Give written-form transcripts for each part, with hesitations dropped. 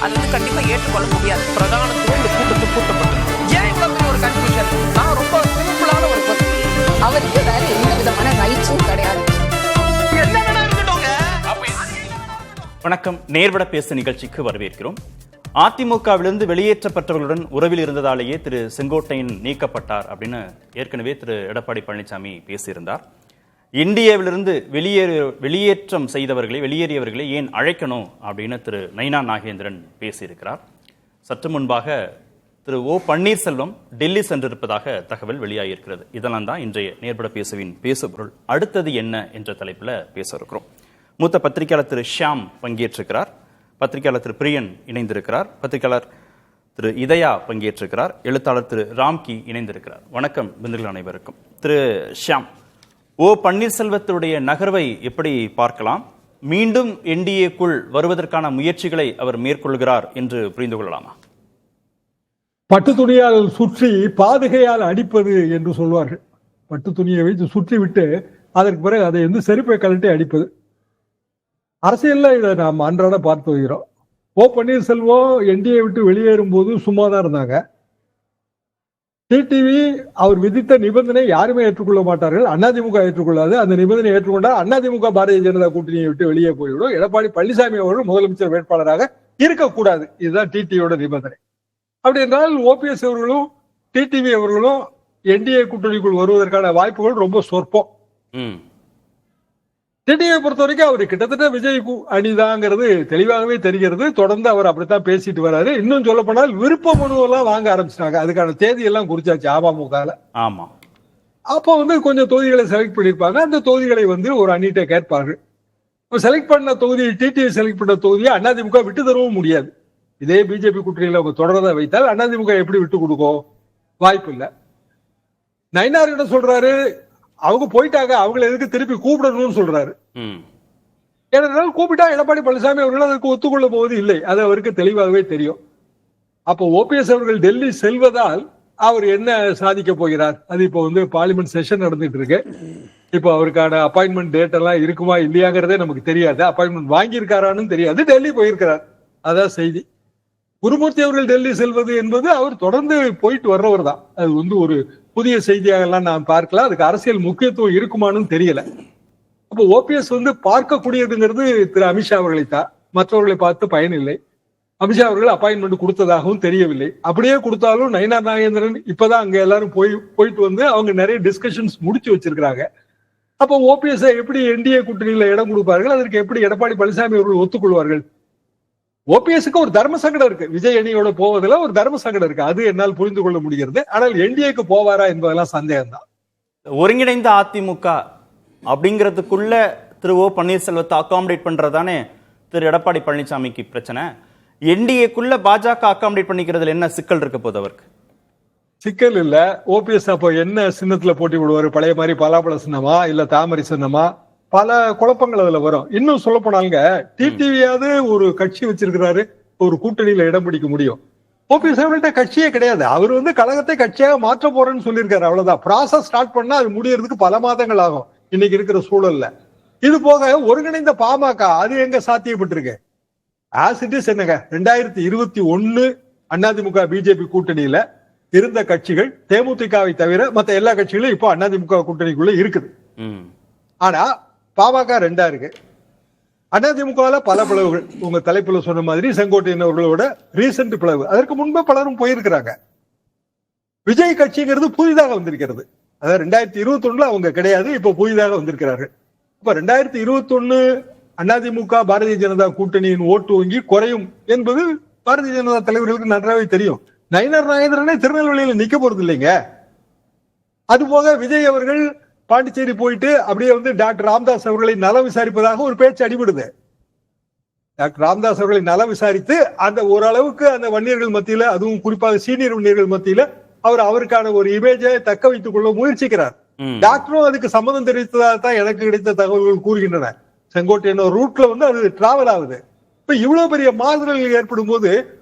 அது வந்து கண்டிப்பா ஏற்றுக்கொள்ள முடியாது. பிரதானத்துல இந்த கூட்டத்தை கூட்டப்பட்டது ஏன் இவ்வளவு ஒரு கன்ஃபியூஷன்? நான் ரொம்ப சிம்பிளான ஒரு பர்சன். அவருக்கு வேற எந்த விதமான ரைட்ஸும் கிடையாது. வணக்கம். நேர்விட பேச நிகழ்ச்சிக்கு வரவேற்கிறோம். அதிமுகவிலிருந்து வெளியேற்றப்பட்டவர்களுடன் உறவில் இருந்ததாலேயே திரு செங்கோட்டையன் நீக்கப்பட்டார் அப்படின்னு ஏற்கனவே திரு எடப்பாடி பழனிசாமி பேசியிருந்தார். இந்தியாவிலிருந்து வெளியேற்றம் செய்தவர்களை, வெளியேறியவர்களை ஏன் அழைக்கணும் அப்படின்னு திரு நயினா நாகேந்திரன் பேசியிருக்கிறார். சற்று முன்பாக திரு ஓ பன்னீர்செல்வம் டெல்லி சென்றிருப்பதாக தகவல் வெளியாகியிருக்கிறது. இதெல்லாம் தான் இன்றைய நேர்பட பேசுவின் பேசுபொருள். அடுத்தது என்ன என்ற தலைப்பில் பேச இருக்கிறோம். மூத்த பத்திரிகையாளர் திரு ஷியாம் பங்கேற்றிருக்கிறார். பத்திரிகையாளர் திரு பிரியன் இணைந்திருக்கிறார். பத்திரிகையாளர் திரு இதயா பங்கேற்றிருக்கிறார். எழுத்தாளர் திரு ராம்கி இணைந்திருக்கிறார். வணக்கம் விருந்தினர்கள் அனைவருக்கும். திரு ஷியாம், ஓ பன்னீர்செல்வத்துடைய நகர்வை எப்படி பார்க்கலாம்? மீண்டும் என்டிஏக்குள் வருவதற்கான முயற்சிகளை அவர் மேற்கொள்கிறார் என்று புரிந்து கொள்ளலாமா? பட்டு துணியால் சுற்றி பாதுகையால் அடிப்பது என்று சொல்வார்கள். பட்டு துணியை வைத்து சுற்றி விட்டு அதற்கு பிறகு அதை வந்து செருப்பை கழட்டி அடிப்பது. அரசியல்ல இதை நாம் அன்றாட பார்த்து வருகிறோம். ஓ பன்னீர்செல்வம் என்டிஏ விட்டு வெளியேறும் போது சும்மா தான் இருந்தாங்க. டிடிவி அவர் விதித்த நிபந்தனை யாருமே ஏற்றுக்கொள்ள மாட்டார்கள். அதிமுக ஏற்றுக்கொள்ளாது. அந்த நிபந்தனை ஏற்றுக்கொண்டால் அதிமுக பாரதிய ஜனதா கூட்டணியை விட்டு வெளியே போய்விடும். எடப்பாடி பழனிசாமி அவர்கள் முதலமைச்சர் வேட்பாளராக இருக்கக்கூடாது. இதுதான் டிடிவியோட நிபந்தனை. அப்படி என்றால் ஓபிஎஸ் அவர்களும் டிடிவி அவர்களும் என்டிஏ கூட்டணிக்குள் வருவதற்கான வாய்ப்புகள் ரொம்ப சொற்பம். டிடிவியை பொறுத்த வரைக்கும் அவர் கிட்டத்தட்ட விஜய் அணிதாங்கிறது தெளிவாகவே தெரிகிறது. தொடர்ந்து அவர் அப்படித்தான் பேசிட்டு வராரு. இன்னும் சொல்ல போனால் விருப்ப மனுவெல்லாம் வாங்க ஆரம்பிச்சிட்டாங்க. அதுக்கான தேதி எல்லாம் குறிச்சாச்சு அமமுகல. ஆமா, அப்போ வந்து கொஞ்சம் தொகுதிகளை செலக்ட் பண்ணிருப்பாங்க. அந்த தொகுதிகளை வந்து ஒரு அணிகிட்ட கேட்பார்கள். செலக்ட் பண்ண தொகுதி, டிடிவி செலக்ட் பண்ண தொகுதியை அதிமுக விட்டு தரவும் முடியாது. இதே பிஜேபி கூட்டணியில அவங்க தொடர்றதை வைத்தால் அதிமுக எப்படி விட்டு கொடுக்கும்? வாய்ப்பு இல்லை. நயினார் என்ன சொல்றாரு, அவங்க போயிட்டாங்க, அவங்களை எதுக்கு திருப்பி கூப்பிடணும்னு சொல்றாரு. ஏனென்றால் கூப்பிட்டா எடப்பாடி பழனிசாமி அவர்கள் அதற்கு ஒத்துக்கொள்ள போவது இல்லை. அது அவருக்கு தெளிவாகவே தெரியும். அப்போ ஓபிஎஸ் அவர்கள் டெல்லி செல்வதால் அவர் என்ன சாதிக்க போகிறார்? அது இப்போ வந்து பார்லிமெண்ட் செஷன் நடந்துட்டு இருக்கு. இப்போ அவருக்கான அப்பாயின்மெண்ட் டேட் எல்லாம் இருக்குமா இல்லையாங்கிறதே நமக்கு தெரியாது. அப்பாயின்மெண்ட் வாங்கியிருக்காரான்னு தெரியாது. டெல்லி போயிருக்கிறார், அதான் செய்தி. குருமூர்த்தி அவர்கள் டெல்லி செல்வது என்பது அவர் தொடர்ந்து போயிட்டு வர்றவர் தான். அது வந்து ஒரு புதிய செய்தியாக எல்லாம் நாம் பார்க்கலாம். அதுக்கு அரசியல் முக்கியத்துவம் இருக்குமான்னு தெரியல. அப்போ ஓபிஎஸ் வந்து பார்க்கக்கூடியதுங்கிறது திரு அமித்ஷா அவர்களை தான். மற்றவர்களை பார்த்து பயனில்லை. அமித்ஷா அவர்கள் அப்பாயின்மெண்ட் கொடுத்ததாகவும் தெரியவில்லை. அப்படியே கொடுத்தாலும் நயினா நாகேந்திரன் இப்பதான் அங்க எல்லாரும் போயிட்டு வந்து அவங்க நிறைய டிஸ்கஷன்ஸ் முடிச்சு வச்சிருக்கிறாங்க. அப்போ ஓபிஎஸ் எப்படி என்டிஏ கூட்டணியில இடம் கொடுப்பார்கள்? அதற்கு எப்படி எடப்பாடி பழனிசாமி அவர்கள் ஒத்துக்கொள்வார்கள்? ஓபிஎஸ்க்கு ஒரு தர்ம சங்கடம் இருக்கு. விஜய் அணியோட போவதில் ஒரு தர்ம சங்கடம் இருக்கு. அது என்னால் புரிந்து கொள்ள முடிகிறது. ஆனால் என்டிஏக்கு போவாரா என்பதெல்லாம் சந்தேகம் தான். ஒருங்கிணைந்த அதிமுக அப்படிங்கிறதுக்குள்ள திரு ஓ பன்னீர்செல்வத்தை அகாமடேட் பண்றதானே திரு எடப்பாடி பழனிசாமிக்கு பிரச்சனை. என்டிஏக்குள்ள பாஜக அகாமடேட் பண்ணிக்கிறதுல என்ன சிக்கல் இருக்க போது? அவருக்கு சிக்கல் இல்ல. ஓபிஎஸ் அப்போ என்ன சின்னத்துல போட்டி விடுவாரு? பழைய மாதிரி பலாப்பழ சின்னமா இல்ல தாமரை சின்னமா? பல குழப்பங்கள் அதுல வரும். இன்னும் சொல்ல போனாங்க, டிடிவியாவது ஒரு கட்சி வச்சிருக்கிறாரு, ஒரு கூட்டணியில இடம் பிடிக்க முடியும். ஓபிஎஸ் அவர்கள்ட்ட கட்சியே கிடையாது. அவர் வந்து கழகத்தை கட்சியாக மாற்ற போறேன்னு சொல்லியிருக்காரு. அவ்வளவுதான். ப்ராசஸ் ஸ்டார்ட் பண்ணா அது முடியறதுக்கு பல மாதங்கள் ஆகும் இன்னைக்கு இருக்கிற சூழல்ல. இது போக ஒருங்கிணைந்த பாமக அது எங்க சாத்தியப்பட்டிருக்கு? ஆஸ் இட் இஸ் என்னங்க, 2021 அதிமுக பிஜேபி கூட்டணியில இருந்த கட்சிகள் தேமுதிகவை தவிர மற்ற எல்லா கட்சிகளும் இப்போ அதிமுக கூட்டணிக்குள்ள இருக்குது. ஆனா பாமக 2 இருக்கு. அதிமுக பல பிளவுகள். உங்க தலைப்புல சொன்ன மாதிரி செங்கோட்டையன் அவர்களோட ரீசெண்ட் பிளவு. அதற்கு முன்பு பலரும் போயிருக்கிறாங்க. விஜய் கட்சிங்கிறது புதிதாக வந்திருக்கிறது. அதாவது 2021 அவங்க கிடையாது, இப்ப புதிதாக வந்திருக்கிறார்கள். இப்ப 2021 அதிமுக பாரதிய ஜனதா கூட்டணியின் ஓட்டு வங்கி குறையும் என்பது பாரதிய ஜனதா தலைவர்களுக்கு நன்றாவே தெரியும். நயினார் நாகேந்திரனே திருநெல்வேலியில நிக்க போறது இல்லைங்க. அது போக விஜய் அவர்கள் பாண்டிச்சேரி போயிட்டு அப்படியே வந்து டாக்டர் ராமதாஸ் அவர்களை நலம் விசாரிப்பதாக ஒரு பேச்சு அடிபடுது. டாக்டர் ராமதாஸ் அவர்களை நலம் விசாரித்து அந்த ஓரளவுக்கு அந்த வன்னியர்கள் மத்தியில, அதுவும் குறிப்பாக சீனியர் வன்னியர்கள் மத்தியில அவருக்கான ஒரு இமேஜை தக்க வைத்துக் கொள்ள முயற்சிக்கிறார். டாக்டரும் அதுக்கு சம்மதம் தெரிவித்ததாக தான் எனக்கு கிடைத்த தகவல்கள் கூறுகின்றன. செங்கோட்டையன் ரூட்ல வந்து அது டிராவல் ஆகுது. இப்ப இவ்வளவு பெரிய மாறுதல்கள் ஏற்படும் போது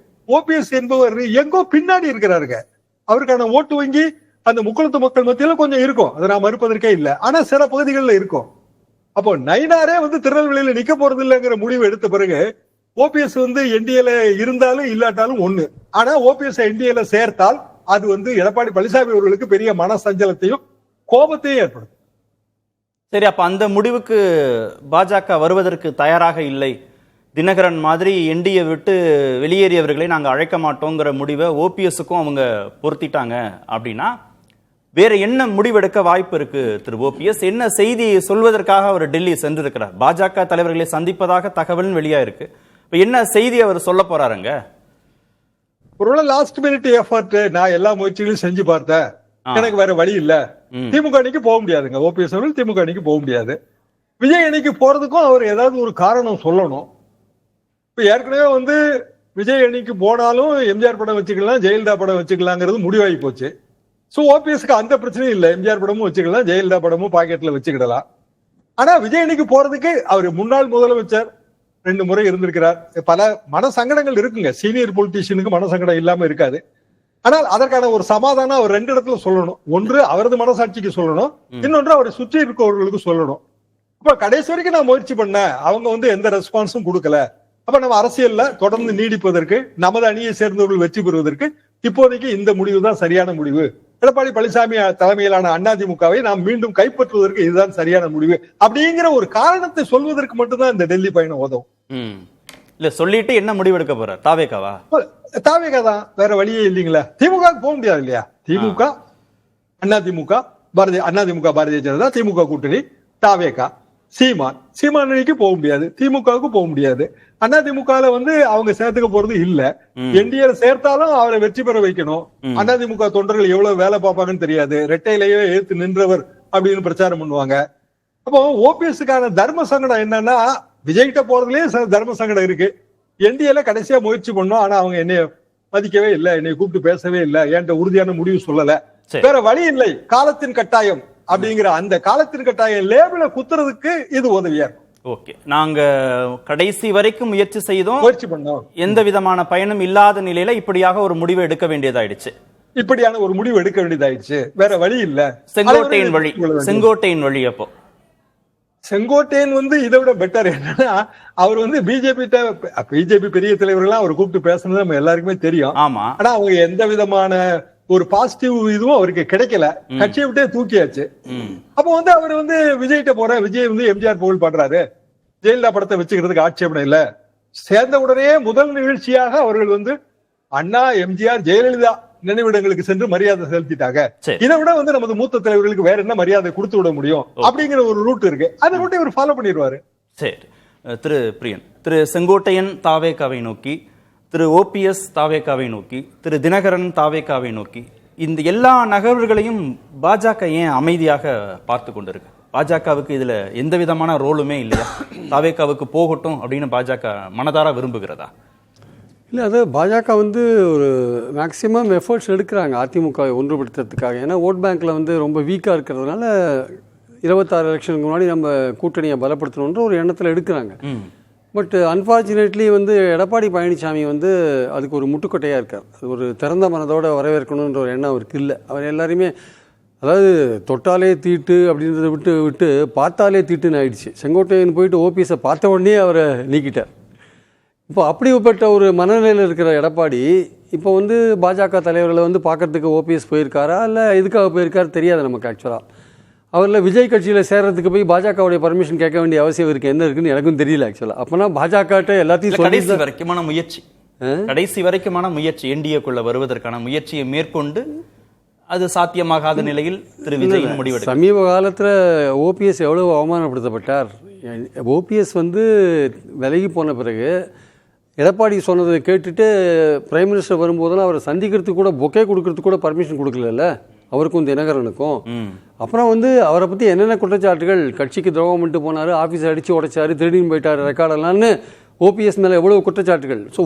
ஓபிஎஸ் என்பவர் எங்கோ பின்னாடி இருக்கிறாருங்க. அவருக்கான ஓட்டு வங்கி அந்த முக்குளத்து மக்கள் மத்தியில கொஞ்சம் இருக்கும், அதை நான் மறுப்பதற்கே இல்லை. ஆனா சில பகுதிகளில் இருக்கும். அப்போ நயினாரே வந்து திருநெல்வேலியில நிக்க போறது இல்லைங்கிற முடிவு எடுத்த பிறகு ஓபிஎஸ் வந்து என்டிஏல இருந்தாலும் இல்லாட்டாலும் ஒண்ணு. ஆனா ஓபிஎஸ் என்டிஏல சேர்த்தால் அது வந்து எடப்பாடி பழனிசாமி அவர்களுக்கு பெரிய மன சஞ்சலத்தையும் கோபத்தையும் ஏற்படும். சரி, அப்ப அந்த முடிவுக்கு பாஜக வருவதற்கு தயாராக இல்லை, தினகரன் மாதிரி என்டிஏ விட்டு வெளியேறியவர்களை நாங்க அழைக்க மாட்டோங்கிற முடிவை ஓபிஎஸ்க்கும் அவங்க பொருத்திட்டாங்க அப்படின்னா வேற என்ன முடிவெடுக்க வாய்ப்பு இருக்கு திரு ஓபிஎஸ்? என்ன செய்தி சொல்வதற்காக அவர் டெல்லி சென்றிருக்கிறார்? பாஜக தலைவர்களை சந்திப்பதாக தகவல் வெளியா இருக்கு. இப்ப என்ன செய்தி அவர் சொல்ல போறாருங்க? ஒருவேளை லாஸ்ட் மினிட் எஃபர்ட், நான் எல்லா முயற்சிகளையும் செஞ்சு பார்த்தேன், எனக்கு வேற வழி இல்ல, திமுக அணிக்கு போக முடியாதுங்க. ஓபிஎஸ் அவர்கள் திமுக அணிக்கு போக முடியாது. விஜய் அணிக்கு போறதுக்கும் அவர் ஏதாவது ஒரு காரணம் சொல்லணும். இப்ப ஏற்கனவே வந்து விஜய் அணிக்கு போனாலும் எம்ஜிஆர் படம் வச்சுக்கலாம், ஜெயலலிதா படம் வச்சுக்கலாங்கிறது முடிவாகி போச்சு. சோ ஓபிஎஸ்க்கு அந்த பிரச்சனையும் இல்லை, எம்ஜிஆர் படமும் வச்சுக்கலாம், ஜெயலலிதா படமும் பாக்கெட்ல வச்சுக்கிடலாம். ஆனா விஜய் அணிக்கு போறதுக்கு அவர் முன்னாள் முதலமைச்சர் 2 முறை இருந்திருக்கிறார். பல மன சங்கடங்கள் இருக்குங்க, சீனியர் பொலிட்டீஷியனுக்கு மன சங்கடம் இல்லாம இருக்காது. ஆனால் அதற்கான ஒரு சமாதானம் அவர் 2 இடத்துல சொல்லணும். ஒன்று அவரது மனசாட்சிக்கு சொல்லணும், இன்னொன்று அவரை சுற்றி இருக்கவர்களுக்கு சொல்லணும். அப்ப கடைசி வரைக்கும் நான் முயற்சி பண்ணேன், அவங்க வந்து எந்த ரெஸ்பான்ஸும் கொடுக்கல, அப்ப நம்ம அரசியல்ல தொடர்ந்து நீடிப்பதற்கு, நமது அணியை சேர்ந்தவர்கள் வெற்றி பெறுவதற்கு இப்போதைக்கு இந்த முடிவு தான் சரியான முடிவு, எடப்பாடி பழனிசாமி தலைமையிலான அதிமுகவை நாம் மீண்டும் கைப்பற்றுவதற்கு இதுதான் சரியான முடிவு அப்படிங்கிற ஒரு காரணத்தை சொல்வதற்கு மட்டும்தான் இந்த டெல்லி பயணம் உதவும். இல்ல சொல்லிட்டு என்ன முடிவு எடுக்க போறார்? தாவேகாவா? தாவேகா தான், வேற வழியே இல்லைங்களா. திமுக போக முடியாது இல்லையா? திமுக, அதிமுக, அதிமுக, பாரதிய ஜனதா, திமுக கூட்டணி, தாவேகா, சீமான் அணிக்கு போக முடியாது, திமுகவுக்கு போக முடியாது. அதிமுக வந்து அவங்க சேர்த்துக்க போறது இல்ல. என்டிஏ சேர்த்தாலும் அவரை வெற்றி பெற வைக்கணும். அதிமுக தொண்டர்கள் எவ்வளவு வேலை பார்ப்பாங்கன்னு தெரியாது, ரெட்டையிலேயே ஏத்து நின்றவர் அப்படின்னு பிரச்சாரம் பண்ணுவாங்க. அப்போ ஓபிஎஸ்க்கான தர்ம சங்கடம் என்னன்னா, விஜய்கிட்ட போறதுலயே தர்ம சங்கடம் இருக்கு. என்டிஏல கடைசியா முயற்சி பண்ணோம், ஆனா அவங்க என்னைய மதிக்கவே இல்லை, என்னை கூப்பிட்டு பேசவே இல்லை, என்கிட்ட உறுதியான முடிவு சொல்லல, வேற வழி இல்லை, காலத்தின் கட்டாயம் அப்படிங்கிற அந்த காலத்தின் கட்டாயம் லேபிள குத்துறதுக்கு இது உதவியா இருக்கும். ஓகே, நாங்க கடைசி வரைக்கும் முயற்சி செய்தோம், முயற்சி பண்ணோம், எந்த விதமான பயனும் இல்லாத நிலையில இப்படியாக ஒரு முடிவு எடுக்க வேண்டியதாயிடுச்சு, இப்படியான ஒரு முடிவு எடுக்க வேண்டியதாயிடுச்சு, வேற வழி இல்ல. செங்கோட்டையின் வழி. அப்போ செங்கோட்டையன் வந்து இதை விட பெட்டர் என்னன்னா, அவர் வந்து பிஜேபி பெரிய தலைவர்கள்லாம் அவர் கூப்பிட்டு பேசுனது நம்ம எல்லாருக்குமே தெரியும். ஆமா, ஆனா அவங்க எந்த விதமான ஒரு பாசிட்டிவ் இதுவும் அவருக்கு கிடைக்கல, கட்சியை விட்டே தூக்கியாச்சு. அப்ப வந்து அவர் வந்து விஜய்கிட்ட போற, விஜய் வந்து எம்ஜிஆர் புகழ் பண்றாரு, ஜெயலலிதா படத்தை வச்சுக்கிறதுக்கு ஆட்சேபனை இல்ல. சேர்ந்த உடனே முதல் நிகழ்ச்சியாக அவர்கள் வந்து அண்ணா, எம்ஜிஆர், ஜெயலலிதா நினைவிடங்களுக்கு சென்று மரியாதை செலுத்திட்டாங்க. இதை விட வந்து நமது மூத்த தலைவர்களுக்கு வேற என்ன மரியாதை கொடுத்து விட முடியும் அப்படிங்கிற ஒரு ரூட் இருக்கு, அந்த ரூட்டை இவர் ஃபாலோ பண்ணிடுவாரு. சரி, திரு பிரியன், திரு செங்கோட்டையன் தாவேகாவை நோக்கி, திரு ஓபிஎஸ் தாவேகாவை நோக்கி, திரு தினகரன் தாவேகாவை நோக்கி, இந்த எல்லா நகர்வுகளையும் பாஜக ஏன் அமைதியாக பார்த்து கொண்டிருக்கு? பாஜகவுக்கு இதுல எந்த விதமான ரோலுமே இல்லையா? தாவேகாவுக்கு போகட்டும் அப்படின்னு பாஜக மனதார விரும்புகிறதா? இல்லை, அது பாஜக வந்து ஒரு மேக்சிமம் எஃபர்ட்ஸ் எடுக்கிறாங்க அதிமுகவை ஒன்றுபடுத்துறதுக்காக. ஏன்னா ஓட் பேங்க்கில் வந்து ரொம்ப வீக்காக இருக்கிறதுனால 26 எலெக்ஷனுக்கு முன்னாடி நம்ம கூட்டணியை பலப்படுத்தணுன்ற ஒரு எண்ணத்தில் எடுக்கிறாங்க. பட் அன்ஃபார்ச்சுனேட்லி வந்து எடப்பாடி பழனிசாமி வந்து அதுக்கு ஒரு முட்டுக்கொட்டையாக இருக்கார். அது ஒரு திறந்த மனதோடு வரவேற்கணுன்ற ஒரு எண்ணம் அவருக்கு இல்லை. அவர் எல்லாருமே அதாவது தொட்டாலே தீட்டு அப்படின்றத விட்டு பார்த்தாலே தீட்டுன்னு ஆயிடுச்சு. செங்கோட்டையன் போயிட்டு ஓபிஎஸை பார்த்த உடனே அவரை நீக்கிட்டார். இப்போ அப்படிப்பட்ட ஒரு மனநிலையில் இருக்கிற எடப்பாடி இப்போ வந்து பாஜக தலைவர்களை வந்து பார்க்கறதுக்கு ஓபிஎஸ் போயிருக்காரா இல்லை எதுக்காக போயிருக்காரு தெரியாது நமக்கு. ஆக்சுவலாக அவரில் விஜய் கட்சியில் சேர்றதுக்கு போய் பாஜகவுடைய பர்மிஷன் கேட்க வேண்டிய அவசியம் இருக்கு என்ன இருக்குன்னு எனக்கும் தெரியல. ஆக்சுவலாக அப்போனா பாஜகட்ட எல்லாத்தையும் கடைசி வரைக்குமான முயற்சி என்டிஏக்குள்ள வருவதற்கான முயற்சியை மேற்கொண்டு அது சாத்தியமாகாத நிலையில் திரு விஜய் முடிவெடுத்தார். சமீப காலத்தில் ஓபிஎஸ் எவ்வளவு அவமானப்படுத்தப்பட்டார். ஓபிஎஸ் வந்து விலகி போன பிறகு எடப்பாடி சொன்னதை கேட்டுட்டு பிரைம் மினிஸ்டர் வரும்போதெல்லாம் அவரை சந்திக்கிறதுக்கு கூட பொக்கே கொடுக்கறதுக்கு கூட பர்மிஷன் கொடுக்கல அவருக்கும் தினகரனுக்கும். அப்புறம் வந்து அவரை பற்றி என்னென்ன குற்றச்சாட்டுகள், கட்சிக்கு துரோகம் பண்ணிட்டு போனார், ஆஃபீஸை அடித்து உடைச்சாரு, திருடின்னு போயிட்டார், ரெக்கார்டெல்லாம்னு ஓபிஎஸ் மேலே எவ்வளோ குற்றச்சாட்டுகள். ஸோ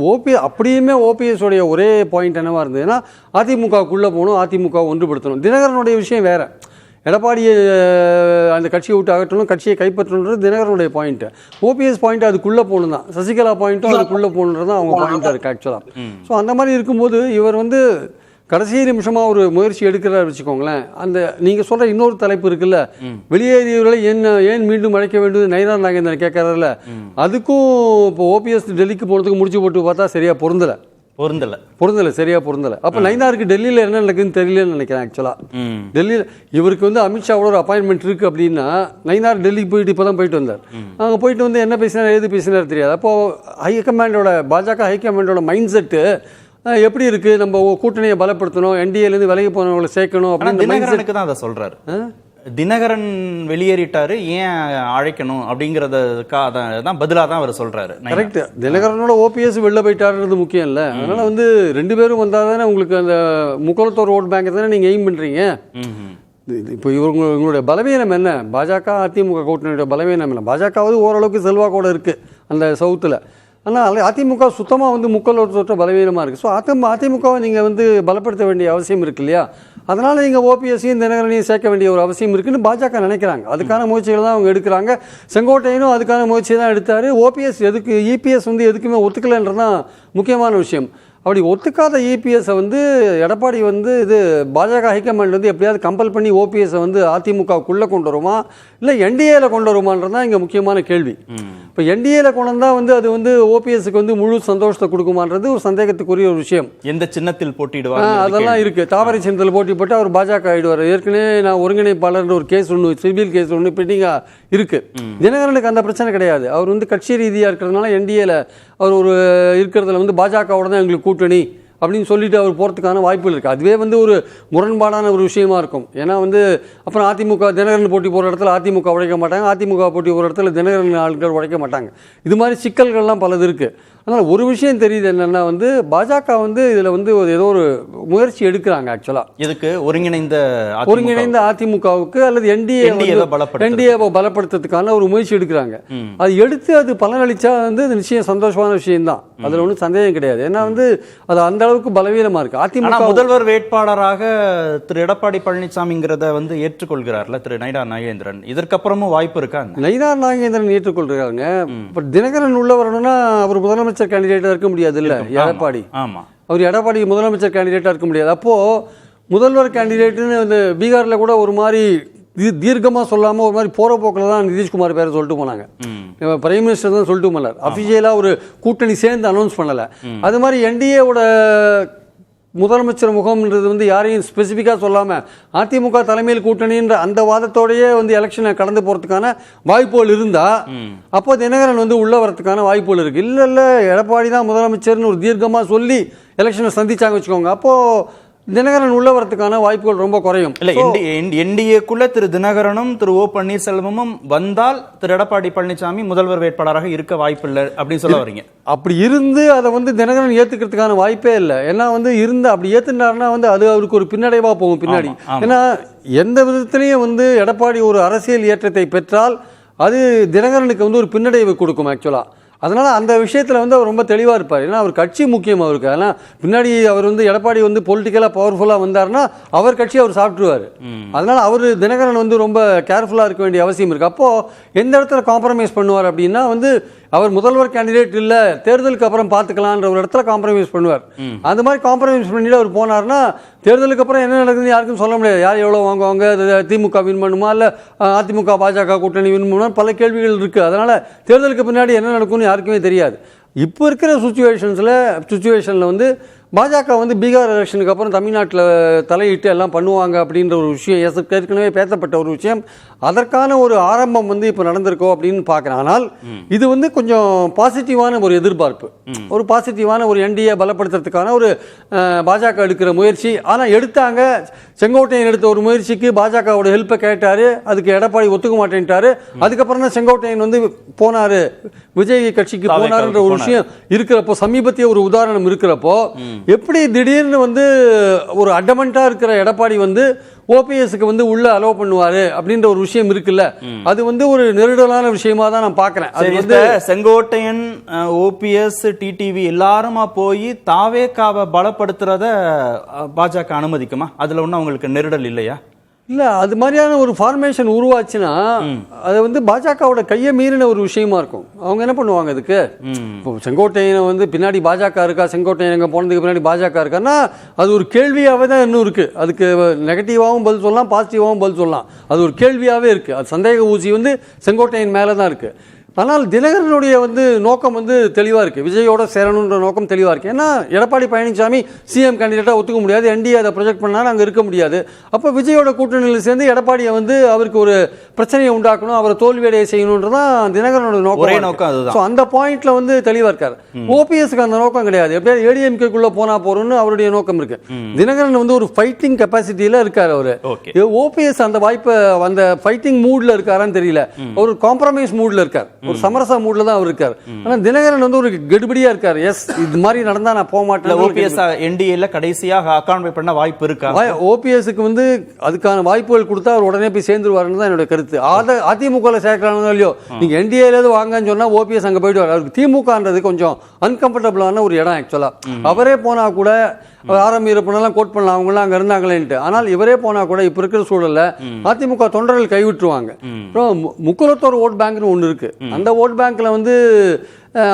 அப்படியுமே ஓபிஎஸ் உடைய ஒரே பாயிண்ட் என்னவா இருந்ததுன்னா அதிமுகவுக்குள்ளே போகணும், அதிமுக ஒன்றுபடுத்தணும். தினகரனுடைய விஷயம் வேறு. எடப்பாடியை அந்த கட்சியை விட்டு அகற்றணும், கட்சியை கைப்பற்றணுன்றது தினகரனுடைய பாயிண்ட். ஓபிஎஸ் பாயிண்ட் அதுக்குள்ளே போகணும் தான், சசிகலா பாயிண்ட்டும் அதுக்குள்ளே போகணுன்றது தான் அவங்க பாயிண்டாக இருக்குது ஆக்சுவலாக. ஸோ அந்த மாதிரி இருக்கும்போது இவர் வந்து கடைசி நிமிஷமா ஒரு முயற்சி எடுக்கிறார் வச்சுக்கோங்களேன். அந்த நீங்க சொல்ற இன்னொரு தலைப்பு இருக்குல்ல, வெளியேறியவர்களை ஏன் மீண்டும் அழைக்க வேண்டும் நயினார் நாகேந்திரன் கேட்கறாருல, அதுக்கும் இப்போ ஓபிஎஸ் டெல்லிக்கு போறதுக்கு முடிச்சு போட்டு பார்த்தா சரியா பொருந்தல சரியா பொருந்தல. அப்ப நயினாருக்கு டெல்லியில என்ன நடக்குதுன்னு தெரியலன்னு நினைக்கிறேன். ஆக்சுவலா டெல்லியில் இவருக்கு வந்து அமித்ஷாவோட ஒரு அப்பாயின்மெண்ட் இருக்கு அப்படின்னா, நயினார் டெல்லிக்கு போயிட்டு இப்பதான் போயிட்டு வந்தார். அங்க போயிட்டு வந்து என்ன பேசினார் ஏது பேசினார் தெரியாது. அப்போ பாஜக ஹைகமாண்டோட மைண்ட் செட்டு எப்படி இருக்கு, நம்ம கூட்டணியை பலப்படுத்தணும், என்டிஏலேருந்து விலகி போனவங்களை சேர்க்கணும் அப்படின்னு தான் அதை சொல்றாரு. தினகரன் வெளியேறிட்டாரு, ஏன் அழைக்கணும் அப்படிங்கறதான் பதிலா தான் அவர் சொல்றாரு. கரெக்ட். தினகரனோட ஓபிஎஸ் வெளில போயிட்டாருன்றது முக்கியம் இல்ல. அதனால வந்து 2 பேரும் வந்தாதானே உங்களுக்கு அந்த முக்குளத்தோர் ஓட் பேங்க் தானே நீங்க எய்ம் பண்றீங்க. இப்போ இவங்களுடைய பலவீனம் என்ன, பாஜக அதிமுக கூட்டணியோட பலவீனம் என்ன? பாஜகவது ஓரளவுக்கு செல்வாக்கோட இருக்கு அந்த சவுத்துல. ஆனால் அதிமுக சுத்தமாக வந்து முக்கலோட்ட பலவீனமாக இருக்குது. ஸோ அதிமுகவை நீங்கள் வந்து பலப்படுத்த வேண்டிய அவசியம் இருக்கு இல்லையா? அதனால் நீங்கள் ஓபிஎஸ்ஸையும் தினகரனையும் சேர்க்க வேண்டிய ஒரு அவசியம் இருக்குன்னு பாஜக நினைக்கிறாங்க. அதுக்கான முயற்சிகள் தான் அவங்க எடுக்கிறாங்க. செங்கோட்டையனும் அதுக்கான முயற்சி தான் எடுத்தார். ஓபிஎஸ் எதுக்கு, இபிஎஸ் வந்து எதுக்குமே ஒத்துக்கலைன்றதான் முக்கியமான விஷயம். அப்படி ஒத்துக்காத இபிஎஸ்ஸை வந்து எடப்பாடி வந்து இது பாஜக ஹைகமாண்ட் வந்து எப்படியாவது கம்பல் பண்ணி ஓபிஎஸ்ஸை வந்து அதிமுகவுக்குள்ளே கொண்டு வருமா இல்லை என்டிஏல கொண்டு வருமானது தான் இங்கே முக்கியமான கேள்வி. இப்போ என்டிஏல கொண்டு வந்தால் வந்து அது வந்து ஓபிஎஸ்க்கு வந்து முழு சந்தோஷத்தை கொடுக்குமான்றது ஒரு சந்தேகத்துக்குரிய ஒரு விஷயம். எந்த சின்னத்தில் போட்டிடுவார் அதெல்லாம் இருக்கு. தாமரை சின்னத்தில் போட்டி போட்டு அவர் பாஜக ஆயிடுவார். ஏற்கனவே நான் ஒருங்கிணைப்பாளர் ஒரு கேஸ் ஒன்று, சிவில் கேஸ் ஒன்று பெண்டிங்கா இருக்கு. தினகரனுக்கு அந்த பிரச்சனை கிடையாது. அவர் வந்து கட்சி ரீதியாக இருக்கிறதுனால என்டிஏல அவர் ஒரு இருக்கிறதுல வந்து பாஜகவோட தான் எங்களுக்கு கூட்டணி அப்படின்னு சொல்லிட்டு அவர் போகிறதுக்கான வாய்ப்புகள் இருக்குது. அதுவே வந்து ஒரு முரண்பாடான ஒரு விஷயமா இருக்கும். ஏன்னா வந்து அப்புறம் அதிமுக தினகரன் போட்டி போகிற இடத்துல அதிமுக உழைக்க மாட்டாங்க, அதிமுக போட்டி போகிற இடத்துல தினகரன் ஆட்கள் உழைக்க மாட்டாங்க. இது மாதிரி சிக்கல்கள்லாம் பலது இருக்குது. அதனால் ஒரு விஷயம் தெரியுது என்னென்னா வந்து பாஜக வந்து இதில் வந்து ஏதோ ஒரு முயற்சி எடுக்கிறாங்க. ஆக்சுவலாக இதுக்கு ஒருங்கிணைந்த அதிமுகவுக்கு அல்லது என்டிஏவை பலப்படுத்துறதுக்கான ஒரு முயற்சி எடுக்கிறாங்க. அது எடுத்து அது பலனளிச்சா வந்து நிச்சயம் சந்தோஷமான விஷயம் தான், அதில் ஒன்றும் சந்தேகம் கிடையாது. ஏன்னா வந்து அது அந்த அளவுக்கு பலவீனமாக இருக்கு. அதிமுக முதல்வர் வேட்பாளராக திரு எடப்பாடி பழனிசாமிங்கிறத வந்து ஏற்றுக்கொள்கிறார்ல திரு நயினார் நாகேந்திரன், இதற்கப்புறமும் வாய்ப்பு இருக்கா? நயினார் நாகேந்திரன் ஏற்றுக்கொள்கிறாங்க. இப்போ தினகரன் உள்ள வரணும்னா அவர் முதலமைச்சர் கேண்டிடேட்டா இருக்க முடியாது இல்ல எடப்பாடி. ஆமா, அவர் எடப்பாடி முதலமைச்சர் கேண்டிடேட்டா இருக்க முடியாது. அப்போ முதல்வர் கேண்டிடேட்னு இந்த பீகார்ல கூட ஒரு மாதிரி தீர்க்கமா சொல்லாம ஒரு மாதிரி போற போக்கில் தான் நிதிஷ்குமார் பேரை சொல்லிட்டு போனாங்க. பிரைம் மினிஸ்டர் தான் சொல்லிட்டு போனார். அபிஷியலா ஒரு கூட்டணி சேர்ந்து அனௌன்ஸ் பண்ணல. அது மாதிரி என்டிஏவோட முதலமைச்சர் முகம்ன்றது வந்து யாரையும் ஸ்பெசிஃபிக்காக சொல்லாமல் அதிமுக தலைமையில் கூட்டணின்ற அந்த வாதத்தோடையே வந்து எலெக்ஷனை கடந்து போகிறதுக்கான வாய்ப்புகள் இருந்தால் அப்போ தினகரன் வந்து உள்ள வரதுக்கான வாய்ப்புகள் இருக்குது. இல்லை எடப்பாடி தான் முதலமைச்சர்னு ஒரு தீர்க்கமாக சொல்லி எலெக்ஷனை சந்திச்சாங்க வச்சுக்கோங்க, அப்போது தினகரன் உள்ள வரதுக்கான வாய்ப்புகள் ரொம்ப குறையும். இல்ல என்டிஏக்குள்ள திரு தினகரனும் திரு ஓ பன்னீர்செல்வமும் வந்தால் திரு எடப்பாடி பழனிசாமி முதல்வர் வேட்பாளராக இருக்க வாய்ப்பு இல்லை அப்படின்னு சொல்ல வரீங்க? அப்படி இருந்து அதை வந்து தினகரன் ஏத்துக்கிறதுக்கான வாய்ப்பே இல்லை. ஏன்னா வந்து இருந்து அப்படி ஏத்துனாருன்னா வந்து அது அவருக்கு ஒரு பின்னடைவா போகும் பின்னாடி. ஏன்னா எந்த விதத்திலையும் வந்து எடப்பாடி ஒரு அரசியல் ஏற்றத்தை பெற்றால் அது தினகரனுக்கு வந்து ஒரு பின்னடைவை கொடுக்கும் ஆக்சுவலா. அதனால் அந்த விஷயத்தில் வந்து அவர் ரொம்ப தெளிவாக இருப்பார். ஏன்னா அவர் கட்சி முக்கியம் அவருக்கு. ஆனால் பின்னாடி அவர் வந்து எடப்பாடி வந்து பொலிட்டிக்கலாக பவர்ஃபுல்லாக வந்தார்னா அவர் கட்சி அவர் சாப்பிட்டுருவார். அதனால் அவர் தினகரன் வந்து ரொம்ப கேர்ஃபுல்லாக இருக்க வேண்டிய அவசியம் இருக்குது. அப்போது எந்த இடத்துல காம்ப்ரமைஸ் பண்ணுவார் அப்படின்னா வந்து அவர் முதல்வர் கேண்டிடேட் இல்லை, தேர்தலுக்கு அப்புறம் பார்த்துக்கலான்ற ஒரு இடத்துல காம்ப்ரமைஸ் பண்ணுவார். அந்த மாதிரி காம்ப்ரமைஸ் பண்ணிட்டு அவர் போனார்னா தேர்தலுக்கு அப்புறம் என்ன நடக்குதுன்னு யாருக்கும் சொல்ல முடியாது. யார் எவ்வளோ வாங்குவாங்க, திமுக வின் பண்ணுமா இல்லை அதிமுக பாஜக கூட்டணி வின் பண்ணுமா, பல கேள்விகள் இருக்குது. அதனால் தேர்தலுக்கு பின்னாடி என்ன நடக்கும்னு யாருக்குமே தெரியாது. இப்போ இருக்கிற சுச்சுவேஷனில் வந்து பாஜக வந்து பீகார் எலெக்ஷனுக்கு அப்புறம் தமிழ்நாட்டில் தலையிட்டு எல்லாம் பண்ணுவாங்க அப்படின்ற ஒரு விஷயம் ஏற்கனவே பேசப்பட்ட ஒரு விஷயம். அதற்கான ஒரு ஆரம்பம் வந்து இப்போ நடந்திருக்கோ அப்படின்னு பார்க்குறேன். ஆனால் இது வந்து கொஞ்சம் பாசிட்டிவான ஒரு எதிர்பார்ப்பு, ஒரு பாசிட்டிவான ஒரு என்டிஏ பலப்படுத்துறதுக்கான ஒரு பாஜக எடுக்கிற முயற்சி. ஆனால் எடுத்தாங்க, செங்கோட்டையன் எடுத்த ஒரு முயற்சிக்கு பாஜகவோட ஹெல்ப்பை கேட்டார், அதுக்கு எடப்பாடி ஒத்துக்க மாட்டேன்ட்டாரு. அதுக்கப்புறம் தான் செங்கோட்டையன் வந்து போனார், விஜய் கட்சிக்கு போனாருன்ற ஒரு விஷயம் இருக்கிறப்போ, சமீபத்திய ஒரு உதாரணம் இருக்கிறப்போ எப்படி திடீர்னு வந்து ஒரு அடமெண்டா இருக்கிற எடப்பாடி வந்து ஓபிஎஸ்க்கு வந்து உள்ள அலோவ் பண்ணுவாரு அப்படின்ற ஒரு விஷயம் இருக்குல்ல, அது வந்து ஒரு நெருடலான விஷயமா தான் நான் பாக்குறேன். அது வந்து செங்கோட்டையன், ஓபிஎஸ், டிடிவி எல்லாருமா போய் தாவேகாவை பலப்படுத்துறத பாஜக அனுமதிக்குமா? அதுல ஒன்னும் அவங்களுக்கு நெருடல் இல்லையா? இல்ல அது மாதிரியான ஒரு ஃபார்மேஷன் உருவாச்சுன்னா அது வந்து பாஜகவோட கையை மீறின ஒரு விஷயமா இருக்கும். அவங்க என்ன பண்ணுவாங்க அதுக்கு? இப்போ செங்கோட்டையனை வந்து பின்னாடி பாஜக இருக்கா, செங்கோட்டையன் எங்க போனதுக்கு பின்னாடி பாஜக இருக்கான்னா அது ஒரு கேள்வியாவே தான் இன்னும் இருக்கு. அதுக்கு நெகட்டிவாகவும் பதில் சொல்லலாம், பாசிட்டிவாகவும் பதில் சொல்லலாம். அது ஒரு கேள்வியாவே இருக்கு. அது சந்தேக ஊசி வந்து செங்கோட்டையன் மேல தான் இருக்கு. ஆனால் தினகரனுடைய வந்து நோக்கம் வந்து தெளிவாக இருக்குது. விஜயோட சேரணுன்ற நோக்கம் தெளிவாக இருக்குது. ஏன்னா எடப்பாடி பழனிசாமி சிஎம் கேண்டிடேட்டாக ஒத்துக்க முடியாது, என்டிஏ அதை ப்ரொஜெக்ட் பண்ணாலும் அங்கே இருக்க முடியாது. அப்போ விஜயோட கூட்டணியில் சேர்ந்து எடப்பாடியை வந்து அவருக்கு ஒரு பிரச்சனையை உண்டாக்கணும், அவரை தோல்வியடைய செய்யணுன்றதான் தினகரனோட நோக்கம். ஸோ அந்த பாயிண்ட்ல வந்து தெளிவாக இருக்கார். ஓபிஎஸ்க்கு அந்த நோக்கம் கிடையாது. எப்படியாவது ஏடிஎம்கேக்குள்ளே போனால் போறோம்னு அவருடைய நோக்கம் இருக்கு. தினகரன் வந்து ஒரு ஃபைட்டிங் கெப்பாசிட்டியில் இருக்கார். அவர் ஓபிஎஸ் அந்த வாய்ப்பை அந்த ஃபைட்டிங் மூட்ல இருக்காரான்னு தெரியல. ஒரு காம்ப்ரமைஸ் மூட்ல இருக்கார், ஒரு சமரச மூட்ல தான் அவர் இருக்கார். ஆனா தினகரன் வந்து ஒரு கெடுபடியா இருக்கார். எஸ் இது மாதிரி நடந்தா நான் போக மாட்டேன். ஓபிஎஸ் என்டிஏல கடைசியாக அகாமடேட் பண்ண வாய்ப்பு இருக்கா? ஓபிஎஸ்க்கு வந்து அதுக்கான வாய்ப்புகள் கொடுத்தா அவர் உடனே போய் சேர்ந்துருவாருன்னு தான் என்னோட கருத்து. அதிமுக சேர்க்கிறாங்க இல்லையோ, நீங்க என்டிஏல வாங்கன்னு சொன்னா ஓபிஎஸ் அங்க போயிட்டு வர. அவருக்கு திமுகன்றது கொஞ்சம் அன்கம்ஃபர்டபுளான ஒரு இடம். ஆக்சுவலா அவரே போனா கூட ஆரம் இருப்பெல்லாம் கோட் பண்ணலாம், அவங்களாம் அங்கே இருந்தாங்களேன்ட்டு. ஆனால் இவரே போனால் கூட இப்போ இருக்கிற சூழலில் அதிமுக தொண்டர்கள் கைவிட்டுருவாங்க. அப்புறம் முக்குலத்தோர் ஓட் பேங்க்னு ஒன்று இருக்கு. அந்த ஓட் பேங்க்ல வந்து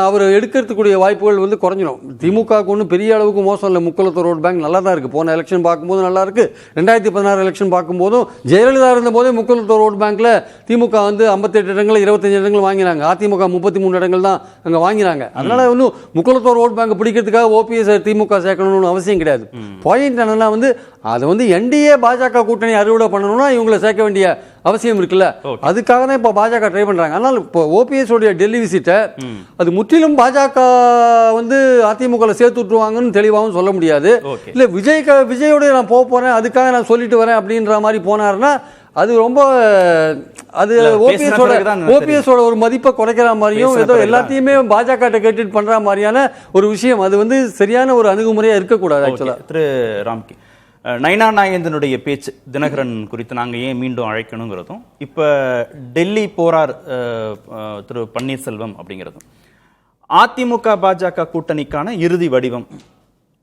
அவர் எடுக்கிறதுக்குரிய வாய்ப்புகள் வந்து குறைஞ்சிடும். திமுகவுக்கு ஒன்றும் பெரிய அளவுக்கு மோசம் இல்லை. முக்குலத்தோர் ஓட் பேங்க் நல்லா தான் இருக்குது. போன எலெக்ஷன் பார்க்கும்போது நல்லா இருக்கு. 2016 எலெக்ஷன் பார்க்கும்போதும் ஜெயலலிதா இருந்த போதே முக்குலத்தோர் ஓட் பேங்க்ல திமுக வந்து 58 இடங்கள் 25 இடங்கள் வாங்கினாங்க. அதிமுக 33 இடங்கள் தான் அங்கே வாங்கினாங்க. அதனால ஒன்றும் முக்குலத்தோர் ஓட் பேங்க் பிடிக்கிறதுக்காக ஓபிஎஸ் திமுக சேர்க்கணும்னு அவசியம் கிடையாது. பாயிண்ட் என்னன்னா வந்து அதை வந்து என்டிஏ பாஜக கூட்டணி அறுவடை பண்ணணும்னா இவங்களை சேர்க்க வேண்டிய அவசியம் இருக்குல்ல. அதுக்காக தான் இப்போ பாஜக ட்ரை பண்றாங்க. ஆனால் இப்போ ஓபிஎஸ் உடைய டெல்லி விசிட்டை அது முற்றிலும் பாஜக வந்து அதிமுக சேர்த்து விட்டுருவாங்கன்னு தெளிவாகவும் சொல்ல முடியாது. இல்ல விஜயோட நான் போறேன் அதுக்காக நான் சொல்லிட்டு வரேன் அப்படின்ற மாதிரி போனாருன்னா அது ரொம்ப அது ஓபிஎஸோட ஒரு மதிப்பை குறைக்கிற மாதிரியும் ஏதோ எல்லாத்தையுமே பாஜக கேட்டு பண்ற மாதிரியான ஒரு விஷயம். அது வந்து சரியான ஒரு அணுகுமுறையா இருக்கக்கூடாது. ஆக்சுவலா திரு ராம்கி, நயனா நாகேந்திரனுடைய பேச்சு தினகரன் குறித்து நாங்கள் ஏன் மீண்டும் அழைக்கணுங்கிறதும், இப்போ டெல்லி போறார் திரு பன்னீர்செல்வம் அப்படிங்கிறதும், அதிமுக பாஜக கூட்டணிக்கான இறுதி வடிவம்,